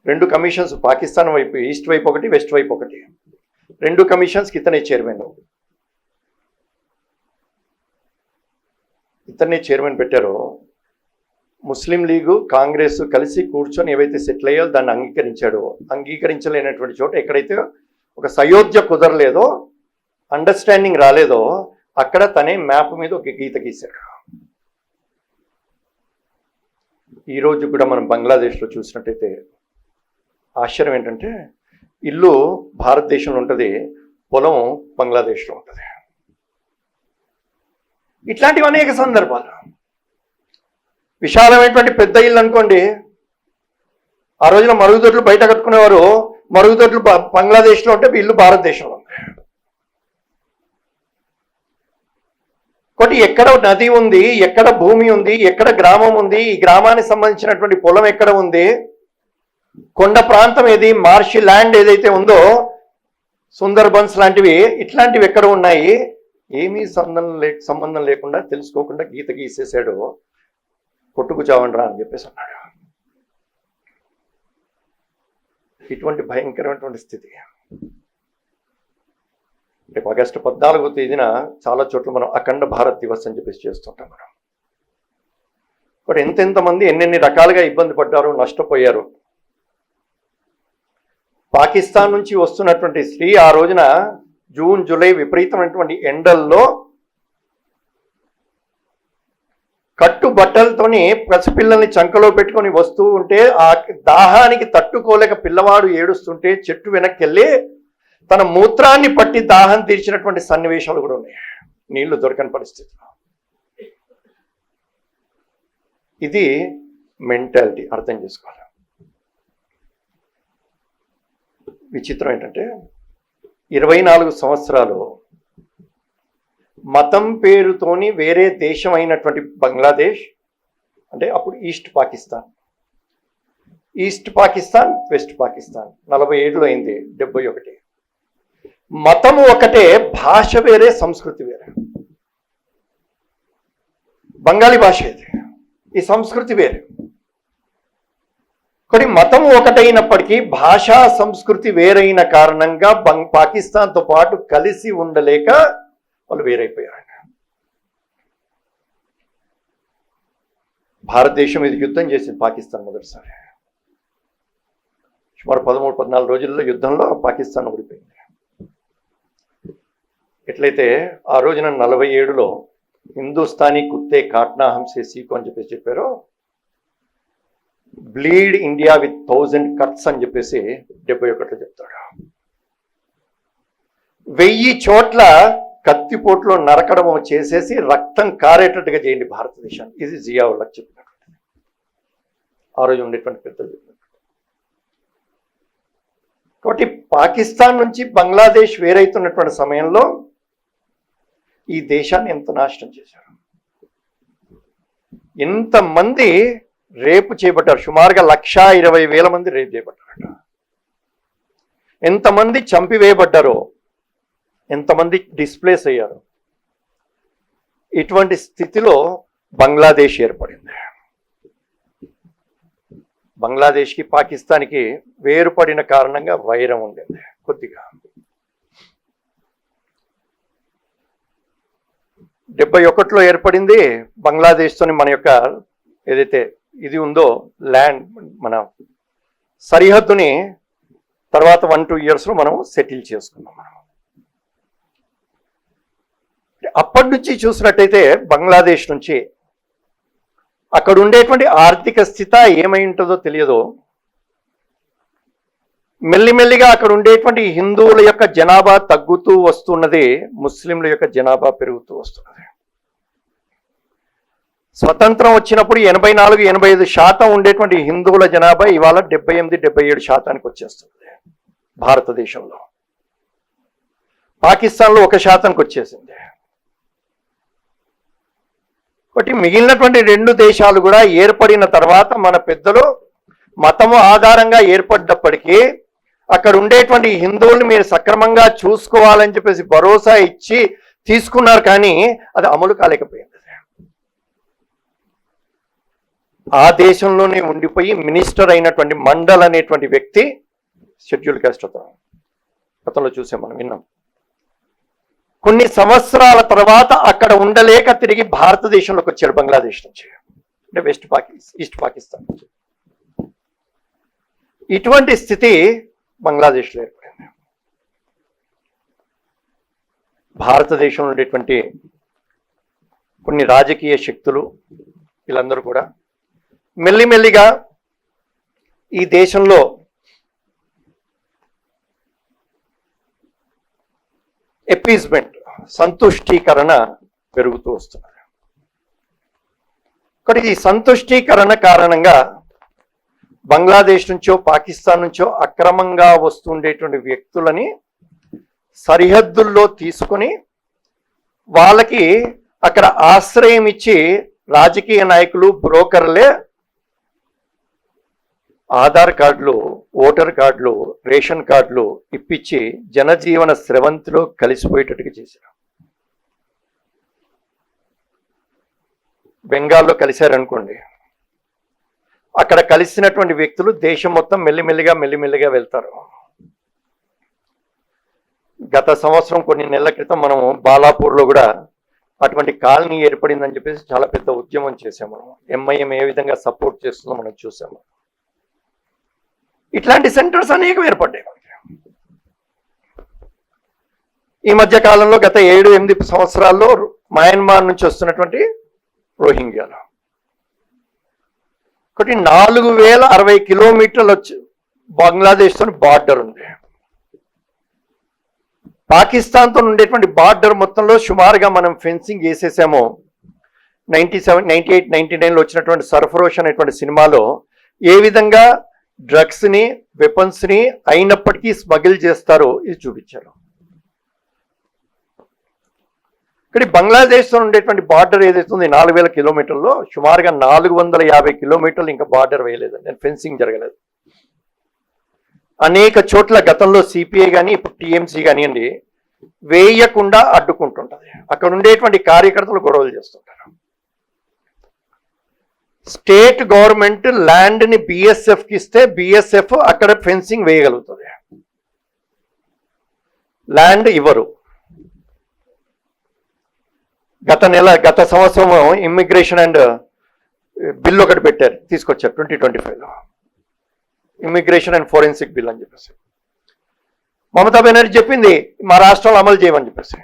2 కమిషన్స్, పాకిస్తాన్ వైపు ఈస్ట్ వైపు ఒకటి, వెస్ట్ వైపు ఒకటి, 2 కమిషన్స్కి ఇతనే చైర్మన్ పెట్టారు. ముస్లిం లీగు, కాంగ్రెస్ కలిసి కూర్చొని ఏవైతే సెటిల్ అయ్యో దాన్ని అంగీకరించలేనటువంటి చోట, ఎక్కడైతే ఒక సయోధ్య కుదరలేదో, అండర్స్టాండింగ్ రాలేదో, అక్కడ తనే మ్యాప్ మీద ఒక గీత గీశాడు. ఈరోజు కూడా మనం బంగ్లాదేశ్లో చూసినట్టయితే ఆశ్చర్యం ఏంటంటే, ఇల్లు భారతదేశంలో ఉంటుంది, పొలం బంగ్లాదేశ్లో ఉంటుంది. ఇట్లాంటివి అనేక సందర్భాలు. విశాలమైనటువంటి పెద్ద ఇల్లు అనుకోండి, ఆ రోజున మరుగుదొడ్లు బయట కట్టుకునేవారు, మరుగుదొడ్లు బంగ్లాదేశ్లో ఉంటే ఇల్లు భారతదేశంలో ఉంది. కాబట్టి ఎక్కడ నది ఉంది, ఎక్కడ భూమి ఉంది, ఎక్కడ గ్రామం ఉంది, ఈ గ్రామానికి సంబంధించినటువంటి పొలం ఎక్కడ ఉంది, కొండ ప్రాంతం ఏది, మార్షి ల్యాండ్ ఏదైతే ఉందో, సుందర్బన్స్ లాంటివి, ఇట్లాంటివి ఎక్కడ ఉన్నాయి? ఏమీ సంబంధం లేకుండా తెలుసుకోకుండా గీత గీసేసాడు. కొట్టుకు చావండ్రా అని చెప్పేసి అన్నాడు. ఇటువంటి భయంకరమైనటువంటి స్థితి. రేపు ఆగస్టు 14వ తేదీన చాలా చోట్ల మనం అఖండ భారత్ దివస్ అని చెప్పేసి చేస్తుంటాం మనం. బట్ ఎంతెంతమంది ఎన్నెన్ని రకాలుగా ఇబ్బంది పడ్డారు, నష్టపోయారు. పాకిస్తాన్ నుంచి వస్తున్నటువంటి స్త్రీ ఆ రోజున జూన్ జూలై విపరీతమైనటువంటి ఎండల్లో కట్టు బట్టలతోని పసిపిల్లల్ని చంకలో పెట్టుకొని వస్తూ ఉంటే, ఆ దాహానికి తట్టుకోలేక పిల్లవాడు ఏడుస్తుంటే చెట్టు వెనక్కి వెళ్ళి తన మూత్రాన్ని పట్టి దాహం తీర్చినటువంటి సన్నివేశాలు కూడా ఉన్నాయి, నీళ్లు దొరకని పరిస్థితిలో. ఇది మెంటాలిటీ, అర్థం చేసుకోవాలి. విచిత్రం ఏంటంటే 24 సంవత్సరాలు మతం పేరుతోని వేరే దేశం అయినటువంటి బంగ్లాదేశ్, అంటే అప్పుడు ఈస్ట్ పాకిస్తాన్, వెస్ట్ పాకిస్తాన్ 47లో అయింది, 71. మతము ఒకటే, భాష వేరే, సంస్కృతి వేరే. బంగాళీ భాష ఇది, ఈ సంస్కృతి వేరే. కానీ మతం ఒకటైనప్పటికీ భాషా సంస్కృతి వేరైన కారణంగా పాకిస్తాన్తో పాటు కలిసి ఉండలేక వాళ్ళు వేరైపోయారు. భారతదేశం ఇది యుద్ధం చేసింది పాకిస్తాన్ మొదటిసారి. సుమారు 13-14 రోజుల్లో యుద్ధంలో పాకిస్తాన్ ఓడిపోయింది. ఎట్లయితే ఆ రోజున 47లో హిందుస్థానీ కుత్తే కాట్నా హంసే సీకు అని చెప్పేసి చెప్పారో, బ్లీడ్ ఇండియా విత్ 1000 కట్స్ అని చెప్పేసి 71లో చెప్తాడు. 1000 చోట్ల కత్తిపోట్లో నరకడం చేసేసి రక్తం కారేటట్టుగా చేయండి భారతదేశాన్ని. ఇది జియావుల్లాహ్ చెప్పినటువంటిది, ఆ రోజు ఉండేటువంటి పెద్దలు చెప్పినట్టు. కాబట్టి పాకిస్తాన్ నుంచి బంగ్లాదేశ్ వేరైతున్నటువంటి సమయంలో ఈ దేశాన్ని ఎంత నాశనం చేశారు, ఎంతమంది రేపు చేయబడ్డారు. సుమారుగా 1,20,000 మంది రేపు చేయబడ్డారట. ఎంతమంది చంపివేయబడ్డారో, ఎంతమంది డిస్ప్లేస్ అయ్యారు. ఇటువంటి స్థితిలో బంగ్లాదేశ్ ఏర్పడింది. బంగ్లాదేశ్కి పాకిస్తాన్కి వేరుపడిన కారణంగా వైరం ఉండేది కొద్దిగా. 71లో ఏర్పడింది. బంగ్లాదేశ్తోని మన యొక్క ఏదైతే ఇది ఉందో ల్యాండ్, మన సరిహద్దుని తర్వాత 1-2 ఇయర్స్లో మనం సెటిల్ చేసుకున్నాం. మనం అప్పటి నుంచి చూసినట్టయితే బంగ్లాదేశ్ నుంచి అక్కడ ఉండేటువంటి ఆర్థిక స్థితి ఏమై ఉంటుందో తెలియదు. మెల్లిమెల్లిగా అక్కడ ఉండేటువంటి హిందువుల యొక్క జనాభా తగ్గుతూ వస్తున్నది, ముస్లింల యొక్క జనాభా పెరుగుతూ వస్తున్నది. స్వతంత్రం వచ్చినప్పుడు 84-85% ఉండేటువంటి హిందువుల జనాభా ఇవాళ 78-77% వచ్చేస్తుంది భారతదేశంలో. పాకిస్తాన్లో 1%కి వచ్చేసింది. కాబట్టి మిగిలినటువంటి 2 దేశాలు కూడా ఏర్పడిన తర్వాత మన పెద్దలు మతము ఆధారంగా ఏర్పడ్డప్పటికీ అక్కడ ఉండేటువంటి హిందువుల్ని మీరు సక్రమంగా చూసుకోవాలని చెప్పేసి భరోసా ఇచ్చి తీసుకున్నారు, కానీ అది అమలు కాలేకపోయింది. ఆ దేశంలోనే ఉండిపోయి మినిస్టర్ అయినటువంటి మండల్ అనేటువంటి వ్యక్తి షెడ్యూల్ కాస్ట్ గతంలో చూసాం, మనం విన్నాం. కొన్ని సంవత్సరాల తర్వాత అక్కడ ఉండలేక తిరిగి భారతదేశంలోకి వచ్చారు బంగ్లాదేశ్ నుంచి, అంటే ఈస్ట్ పాకిస్తాన్ నుంచి. ఇటువంటి స్థితి బంగ్లాదేశ్లో ఏర్పడింది. భారతదేశంలో ఉండేటువంటి కొన్ని రాజకీయ శక్తులు వీళ్ళందరూ కూడా మెల్లిమెల్లిగా ఈ దేశంలో ఎపీజ్మెంట్, సంతుష్టీకరణ పెరుగుతూ వస్తున్నారు. కాబట్టి ఈ సంతుష్టీకరణ కారణంగా బంగ్లాదేశ్ నుంచో పాకిస్తాన్ నుంచో అక్రమంగా వస్తుండేటువంటి వ్యక్తులని సరిహద్దుల్లో తీసుకొని వాళ్ళకి అక్కడ ఆశ్రయం ఇచ్చి రాజకీయ నాయకులు, బ్రోకర్లే ఆధార్ కార్డులు, ఓటర్ కార్డులు, రేషన్ కార్డులు ఇప్పించి జనజీవన స్రవంతిలో కలిసిపోయేటట్టుగా చేశారు. బెంగాల్లో కలిశారనుకోండి, అక్కడ కలిసినటువంటి వ్యక్తులు దేశం మొత్తం మెల్లిమెల్లిగా వెళ్తారు. గత సంవత్సరం కొన్ని నెలల క్రితం మనము బాలాపూర్లో కూడా అటువంటి కాలనీ ఏర్పడిందని చెప్పేసి చాలా పెద్ద ఉద్యమం చేసాము. మనం ఎంఐఎం ఏ విధంగా సపోర్ట్ చేస్తుందో మనం చూసాము. ఇట్లాంటి సెంటర్స్ అనేకం ఏర్పడ్డాయి. ఈ మధ్య కాలంలో గత 7-8 సంవత్సరాల్లో మయన్మార్ నుంచి వస్తున్నటువంటి రోహింగ్యాలు ఒకటి 4060 కిలోమీటర్లు వచ్చి బంగ్లాదేశ్తో బార్డర్ ఉంది. పాకిస్తాన్తో ఉండేటువంటి బార్డర్ మొత్తంలో సుమారుగా మనం ఫెన్సింగ్ వేసేసాము. 97, 98, 99లో వచ్చినటువంటి సర్ఫరోష్ అనేటువంటి సినిమాలో ఏ విధంగా డ్రగ్స్ని, వెపన్స్ని అయినప్పటికీ స్మగిల్ చేస్తారో ఇది చూపించారు. ఇక్కడ బంగ్లాదేశ్తో ఉండేటువంటి బార్డర్ ఏదైతే ఉంది 4000 కిలోమీటర్లో సుమారుగా 450 కిలోమీటర్లు ఇంకా బార్డర్ వేయలేదండి, ఫెన్సింగ్ జరగలేదు. అనేక చోట్ల గతంలో సిపిఐ కానీ ఇప్పుడు టీఎంసీ కానివ్వండి వేయకుండా అడ్డుకుంటుంటుంది. అక్కడ ఉండేటువంటి కార్యకర్తలు గొడవలు చేస్తుంటారు. స్టేట్ గవర్నమెంట్ ల్యాండ్ని బిఎస్ఎఫ్కి ఇస్తే బిఎస్ఎఫ్ అక్కడ ఫెన్సింగ్ వేయగలుగుతుంది, ల్యాండ్ ఇవ్వరు. గత సంవత్సరం ఇమ్మిగ్రేషన్ అండ్ బిల్ ఒకటి పెట్టారు, తీసుకొచ్చారు 2025లో, ఇమ్మిగ్రేషన్ అండ్ ఫోరెన్సిక్ బిల్ అని చెప్పేసి. మమతా బెనర్జీ చెప్పింది మా రాష్ట్రంలో అమలు చేయమని చెప్పేసి.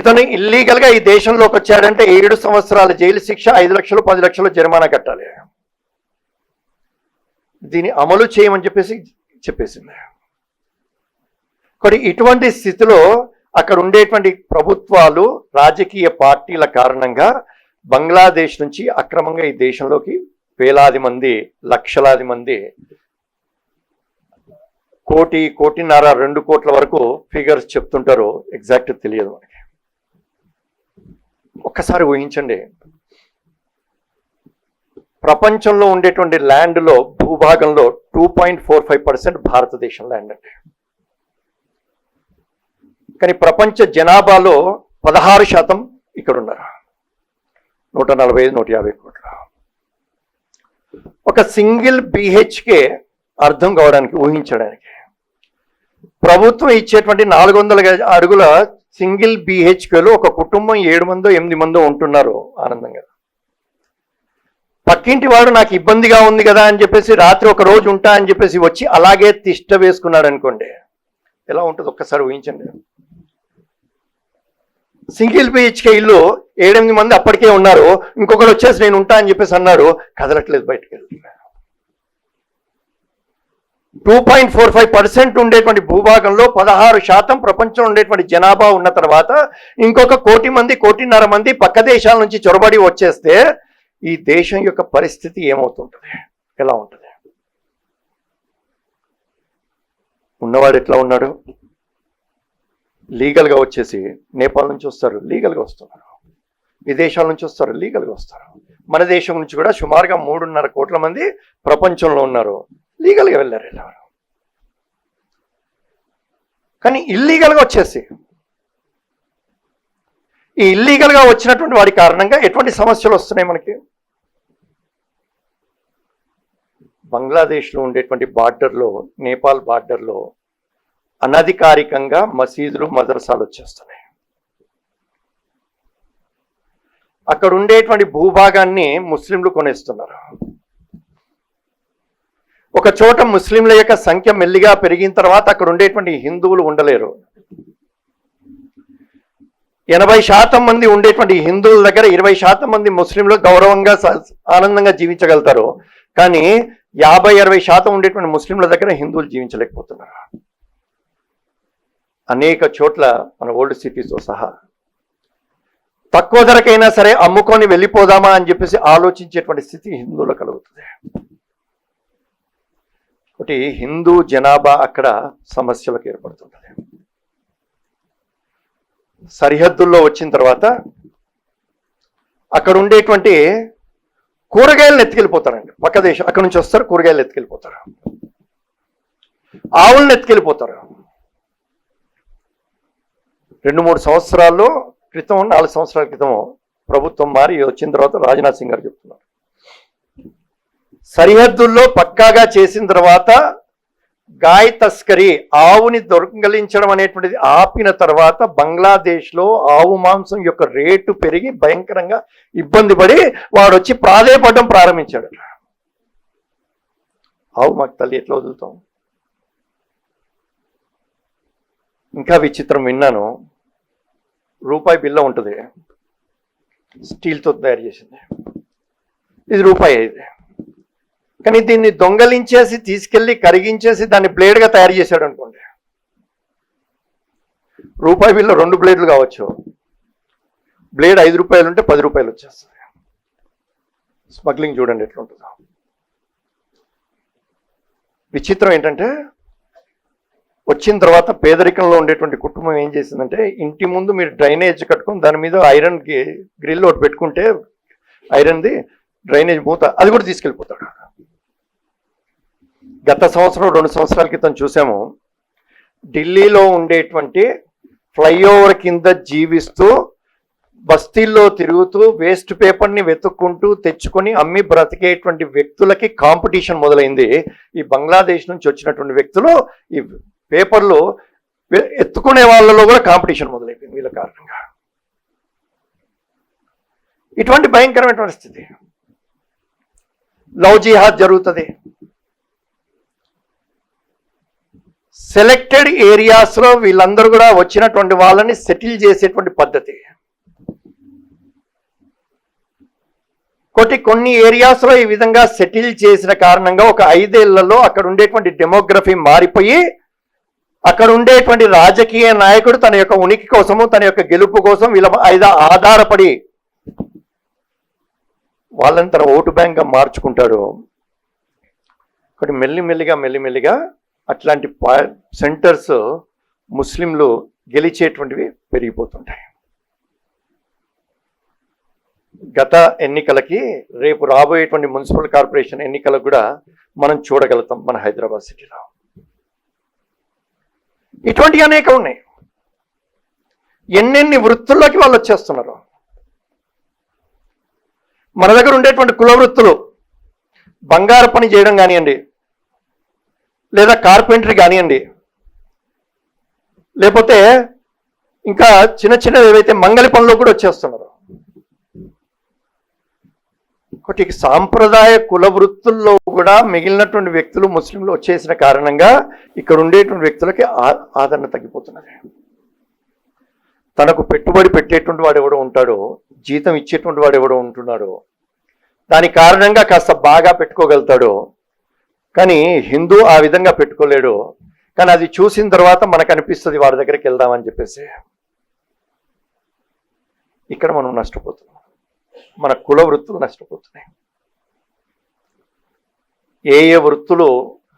ఇతను ఇల్లీగల్గా ఈ దేశంలోకి వచ్చాడంటే 7 సంవత్సరాల జైలు శిక్ష, 5 లక్షలు 10 లక్షలు జరిమానా కట్టాలి. దీన్ని అమలు చేయమని చెప్పేసింది. కానీ ఇటువంటి స్థితిలో అక్కడ ఉండేటువంటి ప్రభుత్వాలు, రాజకీయ పార్టీల కారణంగా బంగ్లాదేశ్ నుంచి అక్రమంగా ఈ దేశంలోకి వేలాది మంది, లక్షలాది మంది, 1 కోటిన్నర 2 కోట్ల వరకు ఫిగర్స్ చెప్తుంటారు, ఎగ్జాక్ట్ తెలియదు మనకి. ఒక్కసారి ఊహించండి, ప్రపంచంలో ఉండేటువంటి ల్యాండ్లో భూభాగంలో 2.45% భారతదేశం ల్యాండ్ అండి. కానీ ప్రపంచ జనాభాలో 16% ఇక్కడ ఉన్నారు, 145-150 కోట్ల. ఒక సింగిల్ బిహెచ్కే అర్థం కావడానికి, ఊహించడానికి, ప్రభుత్వం ఇచ్చేటువంటి 400 అడుగుల సింగిల్ బిహెచ్కేలో ఒక కుటుంబం 7 మందో 8 మందో ఉంటున్నారు ఆనందంగా. పక్కింటి వాడు నాకు ఇబ్బందిగా ఉంది కదా అని చెప్పేసి రాత్రి ఒక రోజు ఉంటా అని చెప్పేసి వచ్చి అలాగే తిష్ట వేసుకున్నాడు అనుకోండి, ఎలా ఉంటుంది ఒక్కసారి ఊహించండి. సింగిల్ బిహెచ్కే ఇల్లు 7-8 మంది అప్పటికే ఉన్నారు, ఇంకొకరు వచ్చేసి నేను ఉంటా అని చెప్పేసి అన్నాడు, కదలట్లేదు, బయటకు వెళ్తున్నారు. 2.45% ఉండేటువంటి భూభాగంలో 16% ప్రపంచంలో ఉండేటువంటి జనాభా ఉన్న తర్వాత ఇంకొక 1 కోటి మంది, 1.5 కోటి మంది పక్క దేశాల నుంచి చొరబడి వచ్చేస్తే ఈ దేశం యొక్క పరిస్థితి ఏమవుతుంటుంది, ఎలా ఉంటుంది? ఉన్నవాడు ఎట్లా ఉన్నాడు? లీగల్గా వచ్చేసి నేపాల్ నుంచి వస్తారు, లీగల్గా వస్తున్నారు, విదేశాల నుంచి వస్తారు, లీగల్గా వస్తారు. మన దేశం నుంచి కూడా సుమారుగా 3.5 కోట్ల మంది ప్రపంచంలో ఉన్నారు, లీగల్గా వెళ్ళారు వెళ్ళారు. కానీ ఇల్లీగల్గా వచ్చేసి ఈ ఇల్లీగల్గా వచ్చినటువంటి వాడి కారణంగా ఎటువంటి సమస్యలు వస్తున్నాయి మనకి? బంగ్లాదేశ్లో ఉండేటువంటి బార్డర్లో, నేపాల్ బార్డర్లో అనధికారికంగా మసీదులు, మదరసాలు వచ్చేస్తున్నాయి. అక్కడ ఉండేటువంటి భూభాగాన్ని ముస్లింలు కొనేస్తున్నారు. ఒక చోట ముస్లింల యొక్క సంఖ్య మెల్లిగా పెరిగిన తర్వాత అక్కడ ఉండేటువంటి హిందువులు ఉండలేరు. 80% మంది ఉండేటువంటి హిందువుల దగ్గర 20% మంది ముస్లింలు గౌరవంగా ఆనందంగా జీవించగలుగుతారు. కానీ 50-60% ఉండేటువంటి ముస్లింల దగ్గర హిందువులు జీవించలేకపోతున్నారు. అనేక చోట్ల మన ఓల్డ్ సిటీస్తో సహా తక్కువ ధరకైనా సరే అమ్ముకొని వెళ్ళిపోదామా అని చెప్పేసి ఆలోచించేటువంటి స్థితి హిందువులకు కలుగుతుంది. ఒకటి హిందూ జనాభా అక్కడ సమస్యలకు ఏర్పడుతుంటుంది. సరిహద్దుల్లో వచ్చిన తర్వాత అక్కడ ఉండేటువంటి కూరగాయలను ఎత్తుకెళ్ళిపోతారండి. పక్క దేశం అక్కడి నుంచి వస్తారు, కూరగాయలు ఎత్తుకెళ్ళిపోతారు, ఆవులను ఎత్తుకెళ్ళిపోతారు. 2-3 సంవత్సరాల్లో క్రితం, 4 సంవత్సరాల క్రితం ప్రభుత్వం మారి వచ్చిన తర్వాత రాజ్నాథ్ సింగ్ గారు చెప్తున్నారు, సరిహద్దుల్లో పక్కాగా చేసిన తర్వాత గాయ తస్కరీ, ఆవుని దొంగలించడం అనేటువంటిది ఆపిన తర్వాత బంగ్లాదేశ్లో ఆవు మాంసం యొక్క రేటు పెరిగి భయంకరంగా ఇబ్బంది పడి వాడు వచ్చి ప్రాధేయపడడం ప్రారంభించాడు. ఆవు మాకు తల్లి ఎట్లా వదులుతాం? ఇంకా విచిత్రం విన్నాను, రూపాయి బిల్ల ఉంటుంది, స్టీల్తో తయారు చేసింది, ఇది రూపాయి ఇది, కానీ దీన్ని దొంగలించేసి తీసుకెళ్ళి కరిగించేసి దాన్ని బ్లేడ్గా తయారు చేశాడు అనుకోండి. రూపాయి బిల్ల 2 బ్లేడ్లు కావచ్చు, బ్లేడ్ 5 రూపాయలు ఉంటే 10 రూపాయలు వచ్చేస్తుంది. స్మగ్లింగ్ చూడండి ఎట్లుంటుందో. విచిత్రం ఏంటంటే వచ్చిన తర్వాత పేదరికంలో ఉండేటువంటి కుటుంబం ఏం చేసిందంటే, ఇంటి ముందు మీరు డ్రైనేజ్ కట్టుకొని దాని మీద ఐరన్ గ్రిల్ ఒకటి పెట్టుకుంటే ఐరన్ది డ్రైనేజ్ మూత, అది కూడా తీసుకెళ్ళిపోతాడు. గత సంవత్సరం 2 సంవత్సరాల క్రితం చూసాము, ఢిల్లీలో ఉండేటువంటి ఫ్లైఓవర్ కింద జీవిస్తూ బస్తీల్లో తిరుగుతూ వేస్ట్ పేపర్ని వెతుక్కుంటూ తెచ్చుకొని అమ్మి బ్రతికేటువంటి వ్యక్తులకి కాంపిటీషన్ మొదలైంది. ఈ బంగ్లాదేశ్ నుంచి వచ్చినటువంటి వ్యక్తులు ఈ పేపర్లు ఎత్తుకునే వాళ్ళలో కూడా కాంపిటీషన్ మొదలైపోయింది వీళ్ళ కారణంగా. ఇటువంటి భయంకరమైనటువంటి స్థితి. లవ్ జిహాద్ జరుగుతుంది. సెలెక్టెడ్ ఏరియాస్లో వీళ్ళందరూ కూడా వచ్చినటువంటి వాళ్ళని సెటిల్ చేసేటువంటి పద్ధతి. కొన్ని ఏరియాస్లో ఈ విధంగా సెటిల్ చేసిన కారణంగా ఒక 5 ఏళ్లలో అక్కడ ఉండేటువంటి డెమోగ్రఫీ మారిపోయి అక్కడ ఉండేటువంటి రాజకీయ నాయకుడు తన యొక్క ఉనికి కోసము, తన యొక్క గెలుపు కోసం వీళ్ళ ఆధారపడి వాళ్ళని తన ఓటు బ్యాంక్గా మార్చుకుంటాడు. ఒకటి మెల్లిమెల్లిగా అట్లాంటి సెంటర్స్ ముస్లింలు గెలిచేటువంటివి పెరిగిపోతుంటాయి. గత ఎన్నికలకి రేపు రాబోయేటువంటి మున్సిపల్ కార్పొరేషన్ ఎన్నికలకు కూడా మనం చూడగలుగుతాం మన హైదరాబాద్ సిటీలో. ఇటువంటివి అనేక ఉన్నాయి. ఎన్నెన్ని వృత్తుల్లోకి వాళ్ళు వచ్చేస్తున్నారు. మన దగ్గర ఉండేటువంటి కుల వృత్తులు, బంగారు పని చేయడం కానివ్వండి, లేదా కార్పెంటరీ కానివ్వండి, లేకపోతే ఇంకా చిన్న ఏవైతే మంగళి పనులు కూడా వచ్చేస్తున్నారు. ఒకటి సాంప్రదాయ కుల వృత్తుల్లో కూడా మిగిలినటువంటి వ్యక్తులు ముస్లింలు వచ్చేసిన కారణంగా ఇక్కడ ఉండేటువంటి వ్యక్తులకి ఆదరణ తగ్గిపోతున్నది. తనకు పెట్టుబడి పెట్టేటువంటి వాడు ఎవడో ఉంటాడో, జీతం ఇచ్చేటువంటి వాడు ఎవడో ఉంటున్నాడో, దాని కారణంగా కాస్త బాగా పెట్టుకోగలుగుతాడు. కానీ హిందూ ఆ విధంగా పెట్టుకోలేడు. కానీ అది చూసిన తర్వాత మనకు అనిపిస్తుంది వాడి దగ్గరికి వెళ్దామని చెప్పేసి. ఇక్కడ మనం నష్టపోతున్నాం, మన కుల వృత్తులు నష్టపోతున్నాయి. ఏ వృత్తులు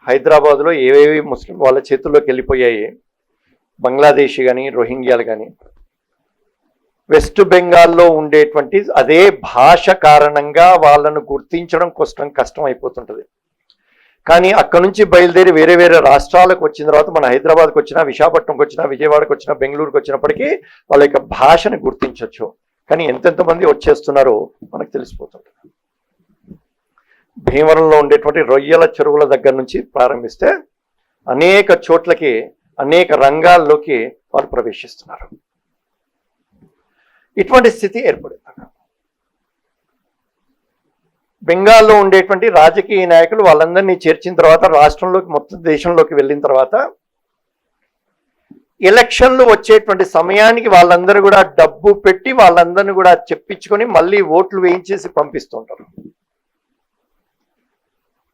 హైదరాబాద్లో ఏవేవి ముస్లిం వాళ్ళ చేతుల్లోకి వెళ్ళిపోయాయి. బంగ్లాదేశీ కానీ, రోహింగ్యాలు కానీ, వెస్ట్ బెంగాల్లో ఉండేటువంటి అదే భాష కారణంగా వాళ్ళను గుర్తించడం కష్టం అయిపోతుంటుంది. కానీ అక్కడ నుంచి బయలుదేరి వేరే వేరే రాష్ట్రాలకు వచ్చిన తర్వాత మన హైదరాబాద్కి వచ్చినా, విశాఖపట్నంకి వచ్చినా, విజయవాడకు వచ్చినా, బెంగళూరుకి వచ్చినప్పటికీ వాళ్ళ యొక్క భాషని గుర్తించవచ్చు. కానీ ఎంతెంతమంది వచ్చేస్తున్నారో మనకు తెలిసిపోతుంటుంది. భీమవరంలో ఉండేటువంటి రొయ్యల చెరువుల దగ్గర నుంచి ప్రారంభిస్తే అనేక చోట్లకి, అనేక రంగాల్లోకి వాళ్ళు ప్రవేశిస్తున్నారు. ఇటువంటి స్థితి ఏర్పడింది. బెంగాల్లో ఉండేటువంటి రాజకీయ నాయకులు వాళ్ళందరినీ చేర్చిన తర్వాత రాష్ట్రంలోకి, మొత్తం దేశంలోకి వెళ్ళిన తర్వాత ఎలక్షన్లు వచ్చేటువంటి సమయానికి వాళ్ళందరూ కూడా డబ్బు పెట్టి వాళ్ళందరినీ కూడా చెప్పించుకొని మళ్ళీ ఓట్లు వేయించేసి పంపిస్తుంటారు.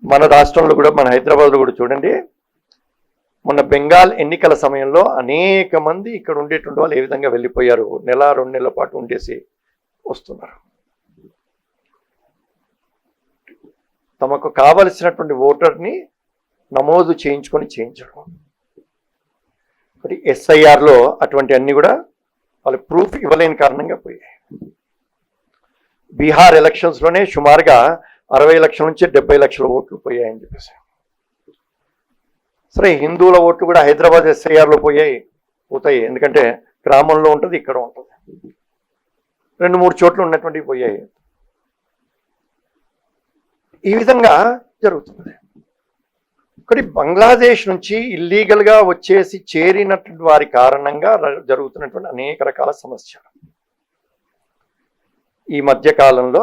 మన రాష్ట్రంలో కూడా, మన హైదరాబాద్లో కూడా చూడండి, మొన్న బెంగాల్ ఎన్నికల సమయంలో అనేక మంది ఇక్కడ ఉండేటువంటి వాళ్ళు ఏ విధంగా వెళ్ళిపోయారు. 1-2 నెలల పాటు ఉండేసి వస్తున్నారు. తమకు కావలసినటువంటి ఓటర్ని నమోదు చేయించడం. ఒకటి SIRలో అటువంటి అన్ని కూడా వాళ్ళు ప్రూఫ్ ఇవ్వలేని కారణంగా పోయాయి. బీహార్ ఎలక్షన్స్లోనే సుమారుగా 60 లక్షల నుంచి 70 లక్షల ఓట్లు పోయాయని చెప్పేసి. సరే, హిందువుల ఓట్లు కూడా హైదరాబాద్ SIRలో పోతాయి, ఎందుకంటే గ్రామంలో ఉంటుంది, ఇక్కడ ఉంటుంది, 2-3 చోట్ల ఉన్నటువంటివి పోయాయి. ఈ విధంగా జరుగుతుంది. ఒకటి, బంగ్లాదేశ్ నుంచి ఇల్లీగల్గా వచ్చేసి చేరినటువంటి వారి కారణంగా జరుగుతున్నటువంటి అనేక రకాల సమస్యలు. ఈ మధ్య కాలంలో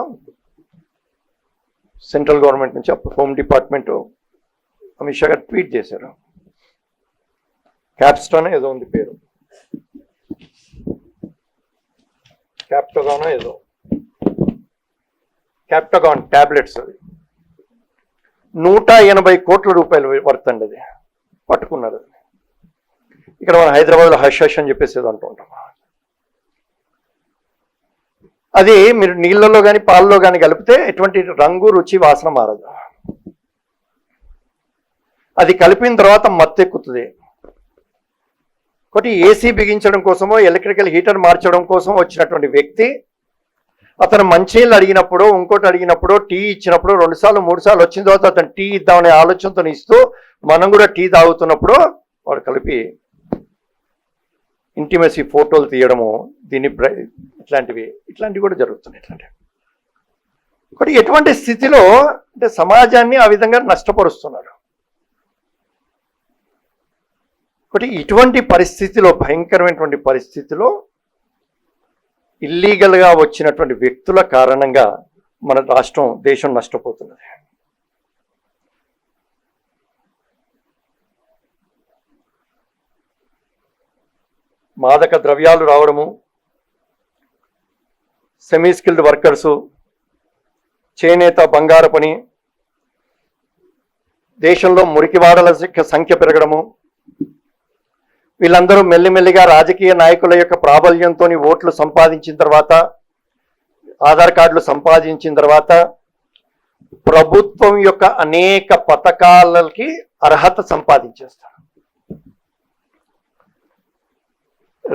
సెంట్రల్ గవర్నమెంట్ నుంచి హోమ్ డిపార్ట్మెంట్ అమిత్ షా గారు ట్వీట్ చేశారు. క్యాప్స్టాన్ ఏదో ఉంది పేరు, క్యాప్టగాన్ టాబ్లెట్స్, అది 180 కోట్ల రూపాయలు వర్త్ అండి. అది పట్టుకున్నారు. అది ఇక్కడ మన హైదరాబాద్లో హష్ అని చెప్పేసి ఏదో అంటూ ఉంటాం. అది మీరు నీళ్ళలో కానీ పాలలో కానీ కలిపితే ఎటువంటి రంగు, రుచి, వాసన మారదు. అది కలిపిన తర్వాత మత్తెక్కుతుంది. ఒకటి, ఏసీ బిగించడం కోసమో ఎలక్ట్రికల్ హీటర్ మార్చడం కోసం వచ్చినటువంటి వ్యక్తి అతను మంచినీళ్ళు అడిగినప్పుడు, ఇంకోటి అడిగినప్పుడు, టీ ఇచ్చినప్పుడు 2 సార్లు 3 సార్లు వచ్చిన తర్వాత అతను టీ ఇద్దామనే ఆలోచనతో ఇస్తూ మనం కూడా టీ తాగుతున్నప్పుడు వాడు కలిపి ఇంటిమసీ ఫోటోలు తీయడము, దీన్ని ఇట్లాంటివి కూడా జరుగుతున్నాయి. ఇట్లాంటివి ఒకటి, ఎటువంటి స్థితిలో అంటే సమాజాన్ని ఆ విధంగా నష్టపరుస్తున్నారు. ఒకటి, ఇటువంటి పరిస్థితిలో, భయంకరమైనటువంటి పరిస్థితిలో ఇల్లీగల్గా వచ్చినటువంటి వ్యక్తుల కారణంగా మన దేశం నష్టపోతున్నది. మాదక ద్రవ్యాలు రావడము, సెమీ స్కిల్డ్ వర్కర్సు, చేనేత, బంగారు పని, దేశంలో మురికివాడల సంఖ్య పెరగడము, వీళ్ళందరూ మెల్లిమెల్లిగా రాజకీయ నాయకుల యొక్క ప్రాబల్యంతో ఓట్లు సంపాదించిన తర్వాత, ఆధార్ కార్డులు సంపాదించిన తర్వాత ప్రభుత్వం యొక్క అనేక పథకాలకి అర్హత సంపాదించేస్తారు.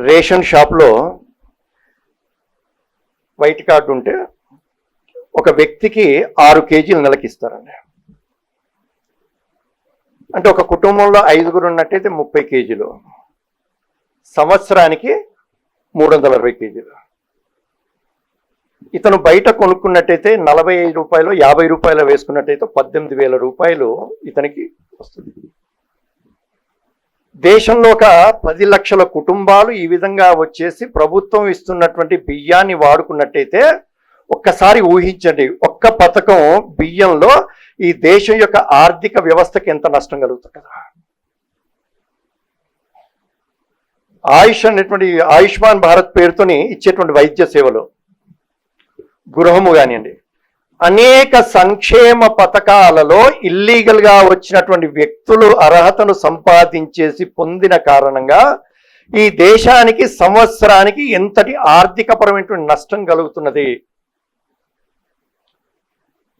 రేషన్ షాప్లో వైట్ కార్డు ఉంటే ఒక వ్యక్తికి 6 కేజీలు నెలకి ఇస్తారండి. అంటే ఒక కుటుంబంలో 5గురు ఉన్నట్టయితే 30 కేజీలు, సంవత్సరానికి 360 కేజీలు. ఇతను బయట కొనుక్కున్నట్టయితే 45 రూపాయలు 50 రూపాయలు వేసుకున్నట్టయితే 18,000 రూపాయలు ఇతనికి వస్తుంది. దేశంలో ఒక 10 లక్షల కుటుంబాలు ఈ విధంగా వచ్చేసి ప్రభుత్వం ఇస్తున్నటువంటి బియ్యాన్ని వాడుకున్నట్టయితే ఒక్కసారి ఊహించండి, ఒక్క పథకం బియ్యంలో ఈ దేశం యొక్క ఆర్థిక వ్యవస్థకి ఎంత నష్టం కలుగుతుందా. ఆయుష్మాన్ భారత్ పేరుతోని ఇచ్చేటువంటి వైద్య సేవలు, గృహము కానివ్వండి, అనేక సంక్షేమ పథకాలలో ఇల్లీగల్గా వచ్చినటువంటి వ్యక్తులు అర్హతను సంపాదించేసి పొందిన కారణంగా ఈ దేశానికి సంవత్సరానికి ఎంతటి ఆర్థికపరమైనటువంటి నష్టం కలుగుతున్నది,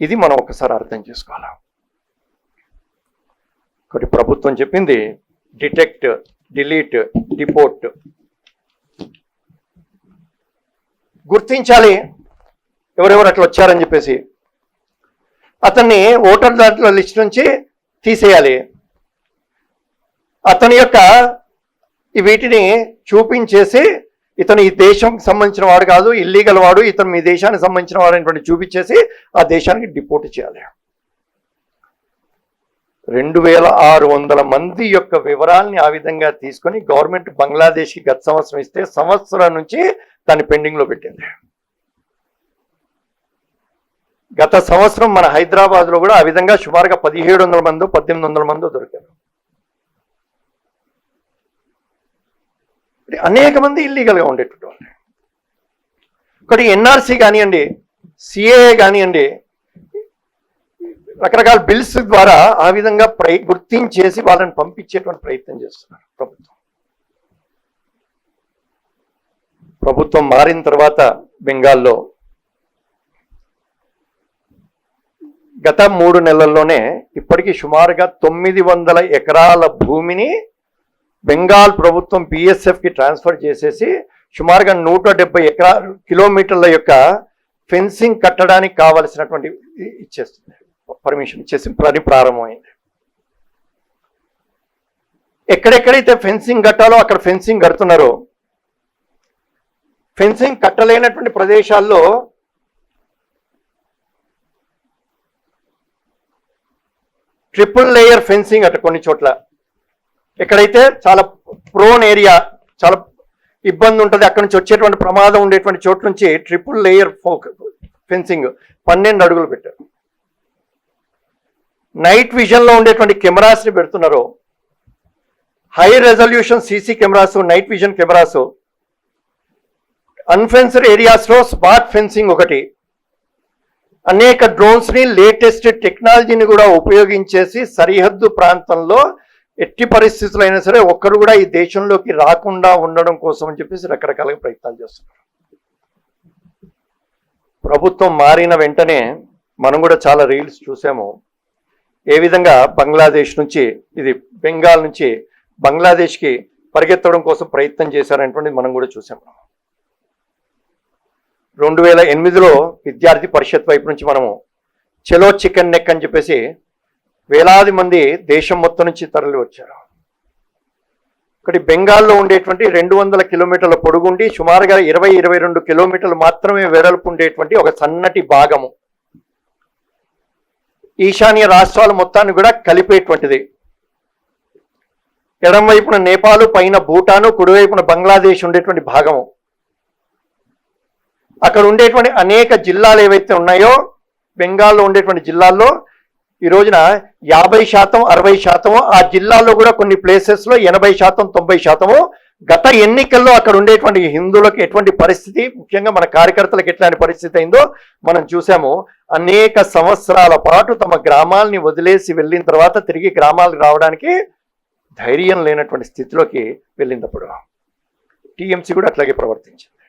ఇది మనం ఒకసారి అర్థం చేసుకోవాలి. ఒకటి, ప్రభుత్వం చెప్పింది డిటెక్ట్, డిలీట్, డిపోర్ట్. గుర్తించాలి ఎవరెవరు అట్లా వచ్చారని చెప్పేసి, అతన్ని ఓటర్ దాంట్లో లిస్ట్ నుంచి తీసేయాలి. అతని యొక్క వీటిని చూపించేసి ఇతను ఈ దేశంకి సంబంధించిన వాడు కాదు, ఇల్లీగల్ వాడు, ఇతను మీ దేశానికి సంబంధించిన వాడు అనేటువంటి చూపించేసి ఆ దేశానికి డిపోర్ట్ చేయాలి. 2600 మంది యొక్క వివరాల్ని ఆ విధంగా తీసుకొని గవర్నమెంట్ బంగ్లాదేశ్కి గత సంవత్సరం ఇస్తే సంవత్సరం నుంచి దాన్ని పెండింగ్లో పెట్టింది. గత సంవత్సరం మన హైదరాబాద్లో కూడా ఆ విధంగా సుమారుగా 1700 మందో 1800 మందో దొరికారు. అనేక మంది ఇల్లీగల్గా ఉండేటట్టు వాళ్ళు. ఒకటి, ఎన్ఆర్సీ కానివ్వండి, సిఏఏ కానివ్వండి, రకరకాల బిల్స్ ద్వారా ఆ విధంగా గుర్తించేసి వాళ్ళని పంపించేటువంటి ప్రయత్నం చేస్తున్నారు ప్రభుత్వం మారిన తర్వాత బెంగాల్లో గత 3 నెలల్లోనే ఇప్పటికీ సుమారుగా 900 ఎకరాల భూమిని బెంగాల్ ప్రభుత్వం BSFకి ట్రాన్స్ఫర్ చేసేసి సుమారుగా 170 కిలోమీటర్ల యొక్క ఫెన్సింగ్ కట్టడానికి కావలసినటువంటి ఇచ్చేస్తుంది, పర్మిషన్ ఇచ్చేసి పని ప్రారంభమైంది. ఎక్కడెక్కడైతే ఫెన్సింగ్ కట్టాలో అక్కడ ఫెన్సింగ్ కడుతున్నారు. ఫెన్సింగ్ కట్టలేనటువంటి ప్రదేశాల్లో ట్రిపుల్ లేయర్ ఫెన్సింగ్ అట కొన్ని చోట్ల. ఎక్కడైతే చాలా ప్రోన్ ఏరియా, చాలా ఇబ్బంది ఉంటుంది, అక్కడి నుంచి వచ్చేటువంటి ప్రమాదం ఉండేటువంటి చోట్ల నుంచి ట్రిపుల్ లేయర్ ఫెన్సింగ్ 12 అడుగులు పెట్టారు. నైట్ విజన్లో ఉండేటువంటి కెమెరాస్ని పెడుతున్నారు. High resolution CC cameras, night vision cameras, unfenced ఏరియాస్లో స్మార్ట్ ఫెన్సింగ్ ఒకటి, అనేక డ్రోన్స్ని లేటెస్ట్ టెక్నాలజీని కూడా ఉపయోగించేసి సరిహద్దు ప్రాంతంలో ఎట్టి పరిస్థితులు అయినా సరే ఒక్కరు కూడా ఈ దేశంలోకి రాకుండా ఉండడం కోసం అని చెప్పేసి రకరకాలుగా ప్రయత్నాలు చేస్తున్నారు. ప్రభుత్వం మారిన వెంటనే మనం కూడా చాలా రీల్స్ చూసాము. ఏ విధంగా బంగ్లాదేశ్ నుంచి, ఇది బెంగాల్ నుంచి బంగ్లాదేశ్కి పరిగెత్తడం కోసం ప్రయత్నం చేశారనేటువంటిది మనం కూడా చూసాము. 2008లో విద్యార్థి పరిషత్ వైపు నుంచి మనము చలో చికెన్ నెక్ అని చెప్పేసి వేలాది మంది దేశం మొత్తం నుంచి తరలి వచ్చారు. ఒకటి బెంగాల్లో ఉండేటువంటి 200 కిలోమీటర్ల పొడుగుండి సుమారుగా 20-22 కిలోమీటర్లు మాత్రమే వెడల్పు ఉండేటువంటి ఒక సన్నటి భాగము, ఈశాన్య రాష్ట్రాల మొత్తాన్ని కూడా కలిపేటువంటిది. ఎడం వైపున నేపాల్, పైన భూటాను, కుడివైపున బంగ్లాదేశ్ ఉండేటువంటి భాగము. అక్కడ ఉండేటువంటి అనేక జిల్లాలు ఏవైతే ఉన్నాయో బెంగాల్లో ఉండేటువంటి జిల్లాల్లో ఈ రోజున 50%, 60%, ఆ జిల్లాల్లో కూడా కొన్ని ప్లేసెస్లో 80%, 90%. గత ఎన్నికల్లో అక్కడ ఉండేటువంటి హిందువులకు ఎటువంటి పరిస్థితి, ముఖ్యంగా మన కార్యకర్తలకు ఎట్లాంటి పరిస్థితి అయిందో మనం చూసాము. అనేక సంవత్సరాల పాటు తమ గ్రామాలని వదిలేసి వెళ్ళిన తర్వాత తిరిగి గ్రామాలకు రావడానికి ధైర్యం లేనటువంటి స్థితిలోకి వెళ్ళినప్పుడు టీఎంసీ కూడా అట్లాగే ప్రవర్తించింది.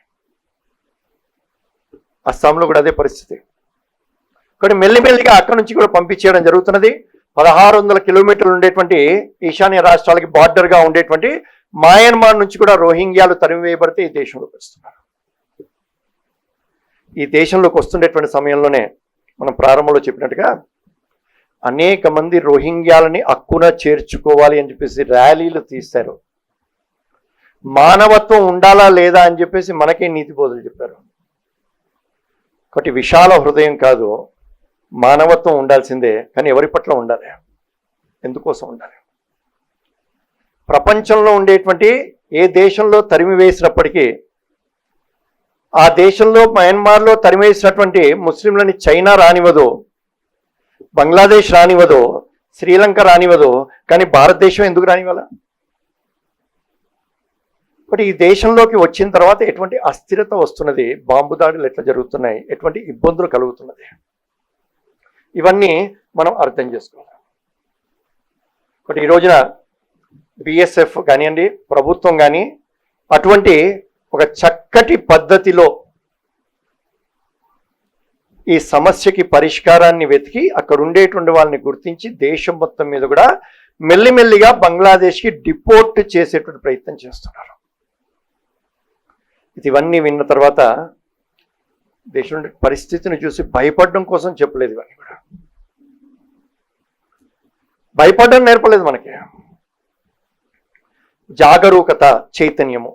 అస్సాంలో కూడా అదే పరిస్థితి. కానీ మెల్లిమెల్లిగా అక్కడి నుంచి కూడా పంపించేయడం జరుగుతున్నది. 1600 కిలోమీటర్లు ఉండేటువంటి ఈశాన్య రాష్ట్రాలకి బార్డర్గా ఉండేటువంటి మయన్మార్ నుంచి కూడా రోహింగ్యాలు తరిమివేయబడితే ఈ దేశంలోకి వస్తున్నారు. ఈ దేశంలోకి వస్తుండేటువంటి సమయంలోనే మనం ప్రారంభంలో చెప్పినట్టుగా అనేక మంది రోహింగ్యాలని హక్కున చేర్చుకోవాలి అని చెప్పేసి ర్యాలీలు తీశారు. మానవత్వం ఉండాలా లేదా అని చెప్పేసి మనకే నీతి బోధలు చెప్పారు. ఒకటి విశాల హృదయం కాదు, మానవత్వం ఉండాల్సిందే. కానీ ఎవరి పట్ల ఉండాలి, ఎందుకోసం ఉండాలి? ప్రపంచంలో ఉండేటువంటి ఏ దేశంలో తరిమివేసినప్పటికీ ఆ దేశంలో మయన్మార్లో తరిమివేసినటువంటి ముస్లింలని చైనా రానివ్వదు, బంగ్లాదేశ్ రానివ్వదు, శ్రీలంక రానివ్వదు. కానీ భారతదేశం ఎందుకు రానివ్వాల? బట్ ఈ దేశంలోకి వచ్చిన తర్వాత ఎటువంటి అస్థిరత వస్తున్నది, బాంబు దాడులు ఎట్లా జరుగుతున్నాయి, ఎటువంటి ఇబ్బందులు కలుగుతున్నది, ఇవన్నీ మనం అర్థం చేసుకోవాలి. బట్ ఈ రోజున బిఎస్ఎఫ్ కానివ్వండి, ప్రభుత్వం కానీ అటువంటి ఒక చక్కటి పద్ధతిలో ఈ సమస్యకి పరిష్కారాన్ని వెతికి అక్కడ ఉండేటువంటి వాళ్ళని గుర్తించి దేశం మొత్తం మీద కూడా మెల్లిమెల్లిగా బంగ్లాదేశ్కి డిపోర్ట్ చేసేటువంటి ప్రయత్నం చేస్తున్నారు. ఇవన్నీ విన్న తర్వాత దేశం పరిస్థితిని చూసి భయపడడం కోసం చెప్పలేదు. ఇవన్నీ కూడా భయపడడం నేర్పలేదు మనకి. జాగరూకత, చైతన్యము.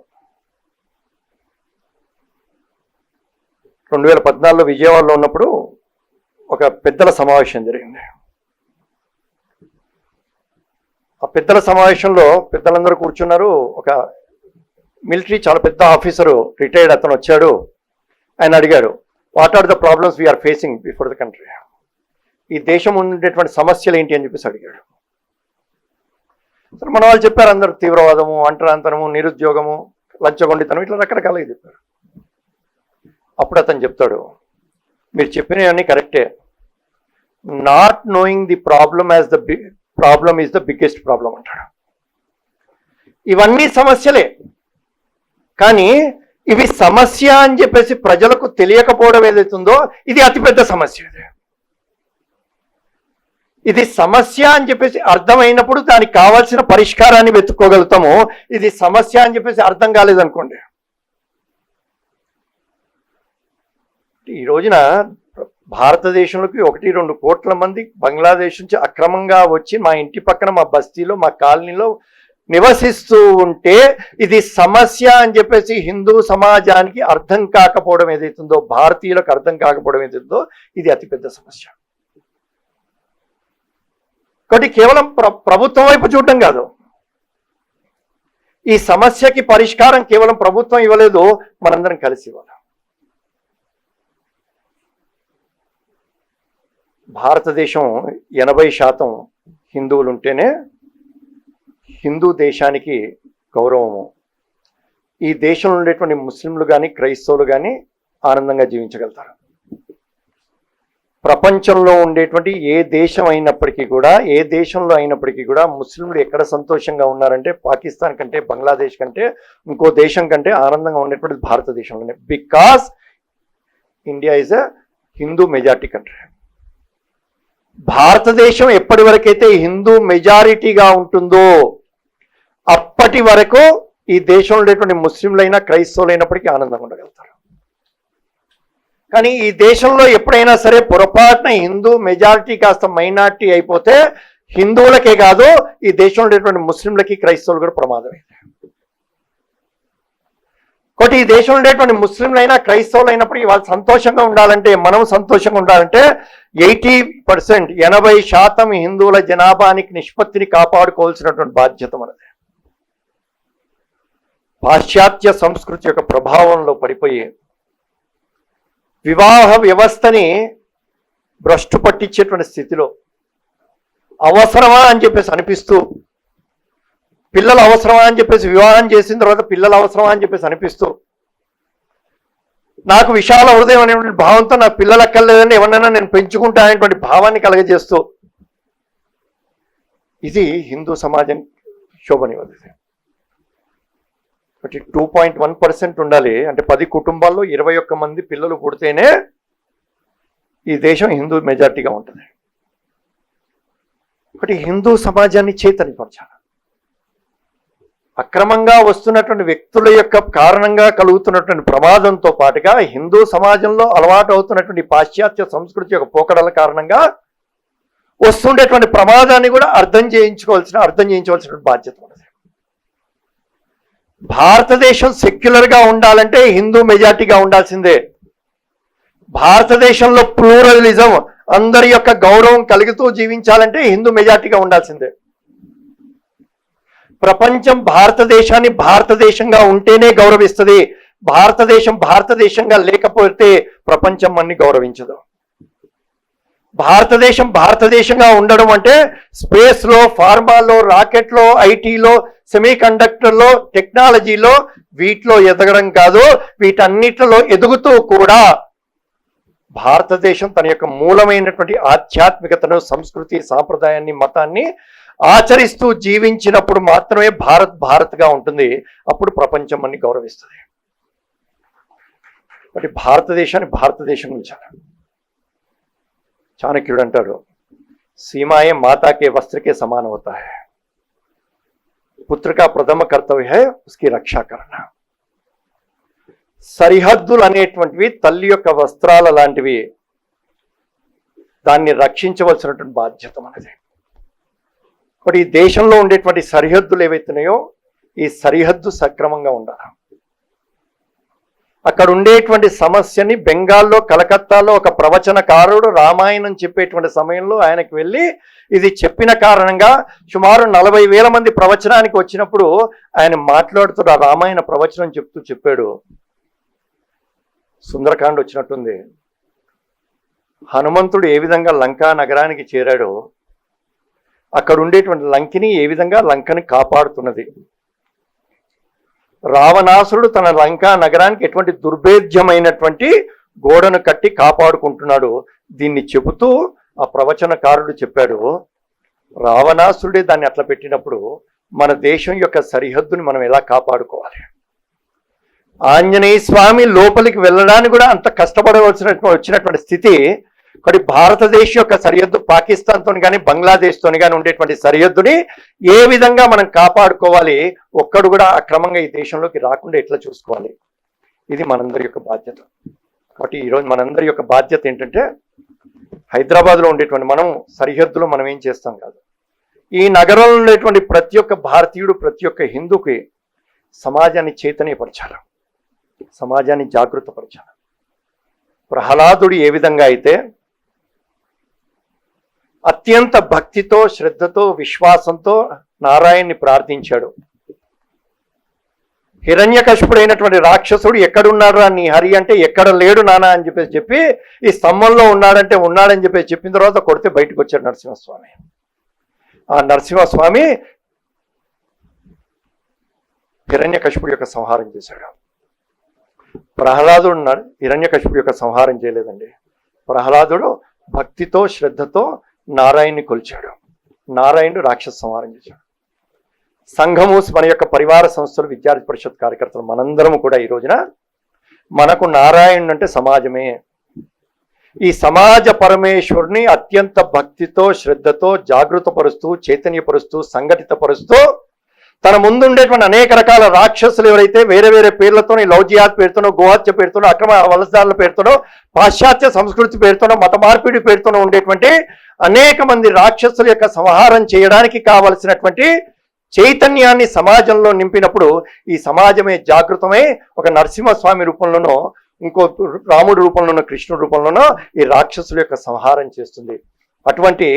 2014లో విజయవాడలో ఉన్నప్పుడు ఒక పెద్దల సమావేశం జరిగింది. ఆ పెద్దల సమావేశంలో పెద్దలందరూ కూర్చున్నారు. ఒక మిలిటరీ చాలా పెద్ద ఆఫీసరు, రిటైర్డ్ అతను వచ్చాడు. ఆయన అడిగాడు, what are the problems we are facing before the country, ఈ దేశం ఉండేటువంటి సమస్యలు ఏంటి అని చెప్పేసి అడిగాడు. సరే, మన వాళ్ళు చెప్పారు, అందరూ తీవ్రవాదము, అంటరాంతరము, నిరుద్యోగము, లంచగొండితనం, ఇట్లా రకరకాలుగా చెప్పారు. అప్పుడు అతను చెప్తాడు, మీరు చెప్పినవన్నీ కరెక్టే, not knowing the problem as the problem is the biggest problem అంటాడు. ఇవన్నీ సమస్యలే, కానీ ఇవి సమస్య అని చెప్పేసి ప్రజలకు తెలియకపోవడం ఏదైతుందో ఇది అతిపెద్ద సమస్య. ఇది సమస్య అని చెప్పేసి అర్థమైనప్పుడు దానికి కావాల్సిన పరిష్కారాన్ని వెతుక్కోగలుగుతాము. ఇది సమస్య అని చెప్పేసి అర్థం కాలేదనుకోండి, ఈ రోజున భారతదేశంలోకి 1-2 కోట్ల మంది బంగ్లాదేశ్ నుంచి అక్రమంగా వచ్చి మా ఇంటి పక్కన మా బస్తీలో మా కాలనీలో నివసిస్తూ ఉంటే ఇది సమస్య అని చెప్పేసి హిందూ సమాజానికి అర్థం కాకపోవడం ఏదైతుందో, భారతీయులకు అర్థం కాకపోవడం ఏదైతుందో, ఇది అతిపెద్ద సమస్య. కాబట్టి కేవలం ప్రభుత్వం వైపు చూడటం కాదు, ఈ సమస్యకి పరిష్కారం కేవలం ప్రభుత్వం ఇవ్వలేదు, మనందరం కలిసి ఇవ్వాలి. భారతదేశం 80% హిందువులు ఉంటేనే హిందూ దేశానికి గౌరవము. ఈ దేశంలో ఉండేటువంటి ముస్లింలు కానీ క్రైస్తవులు కానీ ఆనందంగా జీవించగలుగుతారు. ప్రపంచంలో ఉండేటువంటి ఏ దేశం అయినప్పటికీ కూడా, ఏ దేశంలో అయినప్పటికీ కూడా ముస్లింలు ఎక్కడ సంతోషంగా ఉన్నారంటే పాకిస్తాన్ కంటే, బంగ్లాదేశ్ కంటే, ఇంకో దేశం కంటే ఆనందంగా ఉండేటువంటిది భారతదేశంలోనే. Because India is a Hindu majority country. భారతదేశం ఎప్పటి వరకైతే హిందూ మెజారిటీగా ఉంటుందో అప్పటి వరకు ఈ దేశంలో ఉండేటువంటి ముస్లింలైనా క్రైస్తవులైనప్పటికీ ఆనందంగా ఉండగలుగుతారు. కానీ ఈ దేశంలో ఎప్పుడైనా సరే పొరపాటున హిందూ మెజారిటీ కాస్త మైనారిటీ అయిపోతే హిందువులకే కాదు, ఈ దేశంలో ఉండేటువంటి ముస్లింలకి క్రైస్తవులు కూడా ప్రమాదం అయింది. కాబట్టి ఈ దేశంలో ఉండేటువంటి ముస్లింలైనా క్రైస్తవులైనప్పటికీ వాళ్ళు సంతోషంగా ఉండాలంటే, మనం సంతోషంగా ఉండాలంటే 80% 80% హిందువుల జనాభానికి నిష్పత్తిని కాపాడుకోవాల్సినటువంటి బాధ్యత మనది. పాశ్చాత్య సంస్కృతి యొక్క ప్రభావంలో పడిపోయి వివాహ వ్యవస్థని భ్రష్టు పట్టించేటువంటి స్థితిలో అవసరమా అని చెప్పేసి అనిపిస్తూ, పిల్లలు అవసరమా అని చెప్పేసి వివాహం చేసిన తర్వాత పిల్లలు అవసరమా అని చెప్పేసి అనిపిస్తూ, నాకు విశాల హృదయం అనేటువంటి భావంతో నా పిల్లలు అక్కర్లేదని ఎవరినైనా నేను పెంచుకుంటా అనేటువంటి భావాన్ని కలగజేస్తూ, ఇది హిందూ సమాజం శోభనివ్వదు. బట్ 2.1% ఉండాలి అంటే 10 కుటుంబాల్లో 21 మంది పిల్లలు పుడితేనే ఈ దేశం హిందూ మెజారిటీగా ఉంటుంది. ఒకటి హిందూ సమాజాన్ని చైతన్యపరచాలి. అక్రమంగా వస్తున్నటువంటి వ్యక్తుల యొక్క కారణంగా కలుగుతున్నటువంటి ప్రమాదంతో పాటుగా హిందూ సమాజంలో అలవాటు అవుతున్నటువంటి పాశ్చాత్య సంస్కృతి యొక్క పోకడల కారణంగా వస్తుండేటువంటి ప్రమాదాన్ని కూడా అర్థం చేయించవలసిన బాధ్యత ఉన్నది. భారతదేశం సెక్యులర్గా ఉండాలంటే హిందూ మెజారిటీగా ఉండాల్సిందే. భారతదేశంలో ప్లూరలిజం, అందరి యొక్క గౌరవం కలుగుతూ జీవించాలంటే హిందూ మెజారిటీగా ఉండాల్సిందే. ప్రపంచం భారతదేశాన్ని భారతదేశంగా ఉంటేనే గౌరవిస్తుంది. భారతదేశంగా లేకపోతే ప్రపంచం అన్ని గౌరవించదు. భారతదేశంగా ఉండడం అంటే స్పేస్లో, ఫార్మాలో, రాకెట్లో, ఐటీలో, సెమీ కండక్టర్లో, టెక్నాలజీలో వీటిలో ఎదగడం కాదు, వీటన్నిటిలో ఎదుగుతూ కూడా భారతదేశం తన యొక్క మూలమైనటువంటి ఆధ్యాత్మికతను, సంస్కృతి, సాంప్రదాయాన్ని, మతాన్ని ఆచరిస్తూ జీవించినప్పుడు మాత్రమే భారత్గా ఉంటుంది. అప్పుడు ప్రపంచం అన్ని గౌరవిస్తుంది. కాబట్టి భారతదేశాన్ని భారతదేశం ఉంచాలి. చాణక్యుడు అంటాడు, సీమాయే మాతాకే వస్త్రకే సమాన హోతా హై, పుత్ర కా ప్రథమ కర్తవ్య హై ఉస్కి రక్షా కరణ. సరిహద్దులు అనేటువంటివి తల్లి యొక్క వస్త్రాల లాంటివి, దాన్ని రక్షించవలసినటువంటి బాధ్యత మనది. కాబట్టి ఈ దేశంలో ఉండేటువంటి సరిహద్దులు ఏవైతున్నాయో ఈ సరిహద్దు సక్రమంగా ఉండాలి. అక్కడ ఉండేటువంటి సమస్యని బెంగాల్లో, కలకత్తాలో ఒక ప్రవచనకారుడు రామాయణం చెప్పేటువంటి సమయంలో ఆయనకు వెళ్ళి ఇది చెప్పిన కారణంగా సుమారు 40,000 మంది ప్రవచనానికి వచ్చినప్పుడు ఆయన మాట్లాడుతూ ఆ రామాయణ ప్రవచనం చెప్పాడు. సుందరకాండ వచ్చినట్టుంది. హనుమంతుడు ఏ విధంగా లంకా నగరానికి చేరాడో అక్కడ ఉండేటువంటి లంకిని ఏ విధంగా లంకని కాపాడుతున్నది, రావణాసురుడు తన లంకా నగరానికి ఎటువంటి దుర్భేద్యమైనటువంటి గోడను కట్టి కాపాడుకుంటున్నాడు. దీన్ని చెబుతూ ఆ ప్రవచనకారుడు చెప్పాడు, రావణాసురుడే దాన్ని అట్లా పెట్టినప్పుడు మన దేశం యొక్క సరిహద్దుని మనం ఎలా కాపాడుకోవాలి. ఆంజనేయ స్వామి లోపలికి వెళ్ళడానికి కూడా అంత వచ్చినటువంటి స్థితి. కాబట్టి భారతదేశం యొక్క సరిహద్దు పాకిస్తాన్తో కానీ బంగ్లాదేశ్తో కానీ ఉండేటువంటి సరిహద్దుని ఏ విధంగా మనం కాపాడుకోవాలి, ఒక్కడు కూడా అక్రమంగా ఈ దేశంలోకి రాకుండా ఎట్లా చూసుకోవాలి, ఇది మనందరి యొక్క బాధ్యత. కాబట్టి ఈరోజు మనందరి యొక్క బాధ్యత ఏంటంటే హైదరాబాద్లో ఉండేటువంటి మనం సరిహద్దులో మనం ఏం చేస్తాం కాదు, ఈ నగరంలో ఉండేటువంటి ప్రతి ఒక్క భారతీయుడు, ప్రతి ఒక్క హిందూకి సమాజాన్ని చైతన్యపరచాలి, సమాజాన్ని జాగృతపరచాలి. ప్రహ్లాదుడు ఏ విధంగా అయితే అత్యంత భక్తితో, శ్రద్ధతో, విశ్వాసంతో నారాయణ్ణి ప్రార్థించాడు, హిరణ్యకశిపుడైనటువంటి రాక్షసుడు ఎక్కడున్నారా నీ హరి అంటే ఎక్కడ లేడు నానా అని చెప్పి ఈ స్తంభంలో ఉన్నాడంటే ఉన్నాడని చెప్పిన తర్వాత కొడితే బయటకు వచ్చాడు నరసింహస్వామి. ఆ నరసింహస్వామి హిరణ్యకశిపుడి యొక్క సంహారం చేశాడు. ప్రహ్లాదుడు హిరణ్యకశిపుడి యొక్క సంహారం చేయలేదండి. ప్రహ్లాదుడు భక్తితో, శ్రద్ధతో నారాయణ్ణి కొలిచాడు. నారాయణుడు రాక్షస సంహారం చేశాడు. సంఘము, మన యొక్క పరివార సంస్థలు, విద్యార్థి పరిషత్ కార్యకర్తలు మనందరము కూడా ఈ రోజున మనకు నారాయణుడు అంటే సమాజమే. ఈ సమాజ పరమేశ్వరుని అత్యంత భక్తితో, శ్రద్ధతో జాగృతపరుస్తూ, చైతన్యపరుస్తూ, సంఘటితపరుస్తూ తన ముందుండేటువంటి అనేక రకాల రాక్షసులు ఎవరైతే వేరే వేరే పేర్లతోనో, లవ్ జిహాద్ పేరుతోనో, గోహత్య పేరుతోనో, అక్రమ వలసదారుల పేరుతోనో, పాశ్చాత్య సంస్కృతి పేరుతోనో, మత మార్పిడి పేరుతోనో ఉండేటువంటి అనేక మంది రాక్షసుల యొక్క సంహారం చేయడానికి కావలసినటువంటి చైతన్యాన్ని సమాజంలో నింపినప్పుడు ఈ సమాజమే జాగృతమై ఒక నరసింహస్వామి రూపంలోనో, ఇంకో రాముడి రూపంలోనో, కృష్ణుడి రూపంలోనో ఈ రాక్షసుల యొక్క సంహారం చేస్తుంది. అటువంటి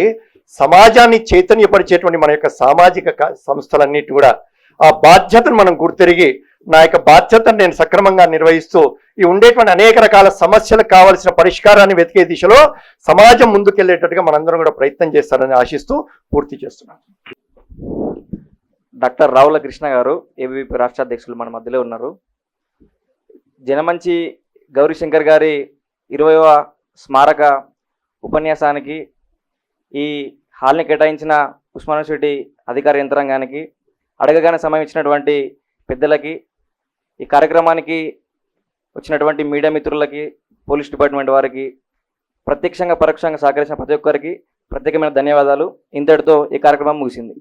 సమాజాన్ని చైతన్యపరిచేటువంటి మన యొక్క సామాజిక సంస్థలన్నిటి కూడా ఆ బాధ్యతను మనం గుర్తెరిగి, నా యొక్క బాధ్యతను నేను సక్రమంగా నిర్వహిస్తూ ఈ ఉండేటువంటి అనేక రకాల సమస్యలకు కావలసిన పరిష్కారాన్ని వెతికే దిశలో సమాజం ముందుకెళ్లేటట్టుగా మనందరం కూడా ప్రయత్నం చేస్తారని ఆశిస్తూ పూర్తి చేస్తున్నాను. డాక్టర్ రావుల కృష్ణ గారు, ఏబీవీపీ రాష్ట్ర అధ్యక్షులు మన మధ్యలో ఉన్నారు. జనమంచి గౌరీశంకర్ గారి 20వ స్మారక ఉపన్యాసానికి ఈ హాల్ని కేటాయించిన ఉస్మానియా యూనివర్సిటీ అధికార యంత్రాంగానికి, అడగగానే సమయం ఇచ్చినటువంటి పెద్దలకి, ఈ కార్యక్రమానికి వచ్చినటువంటి మీడియా మిత్రులకి, పోలీస్ డిపార్ట్మెంట్ వారికి, ప్రత్యక్షంగా పరోక్షంగా సహకరించిన ప్రతి ఒక్కరికి ప్రత్యేకమైన ధన్యవాదాలు. ఇంతటితో ఈ కార్యక్రమం ముగిసింది.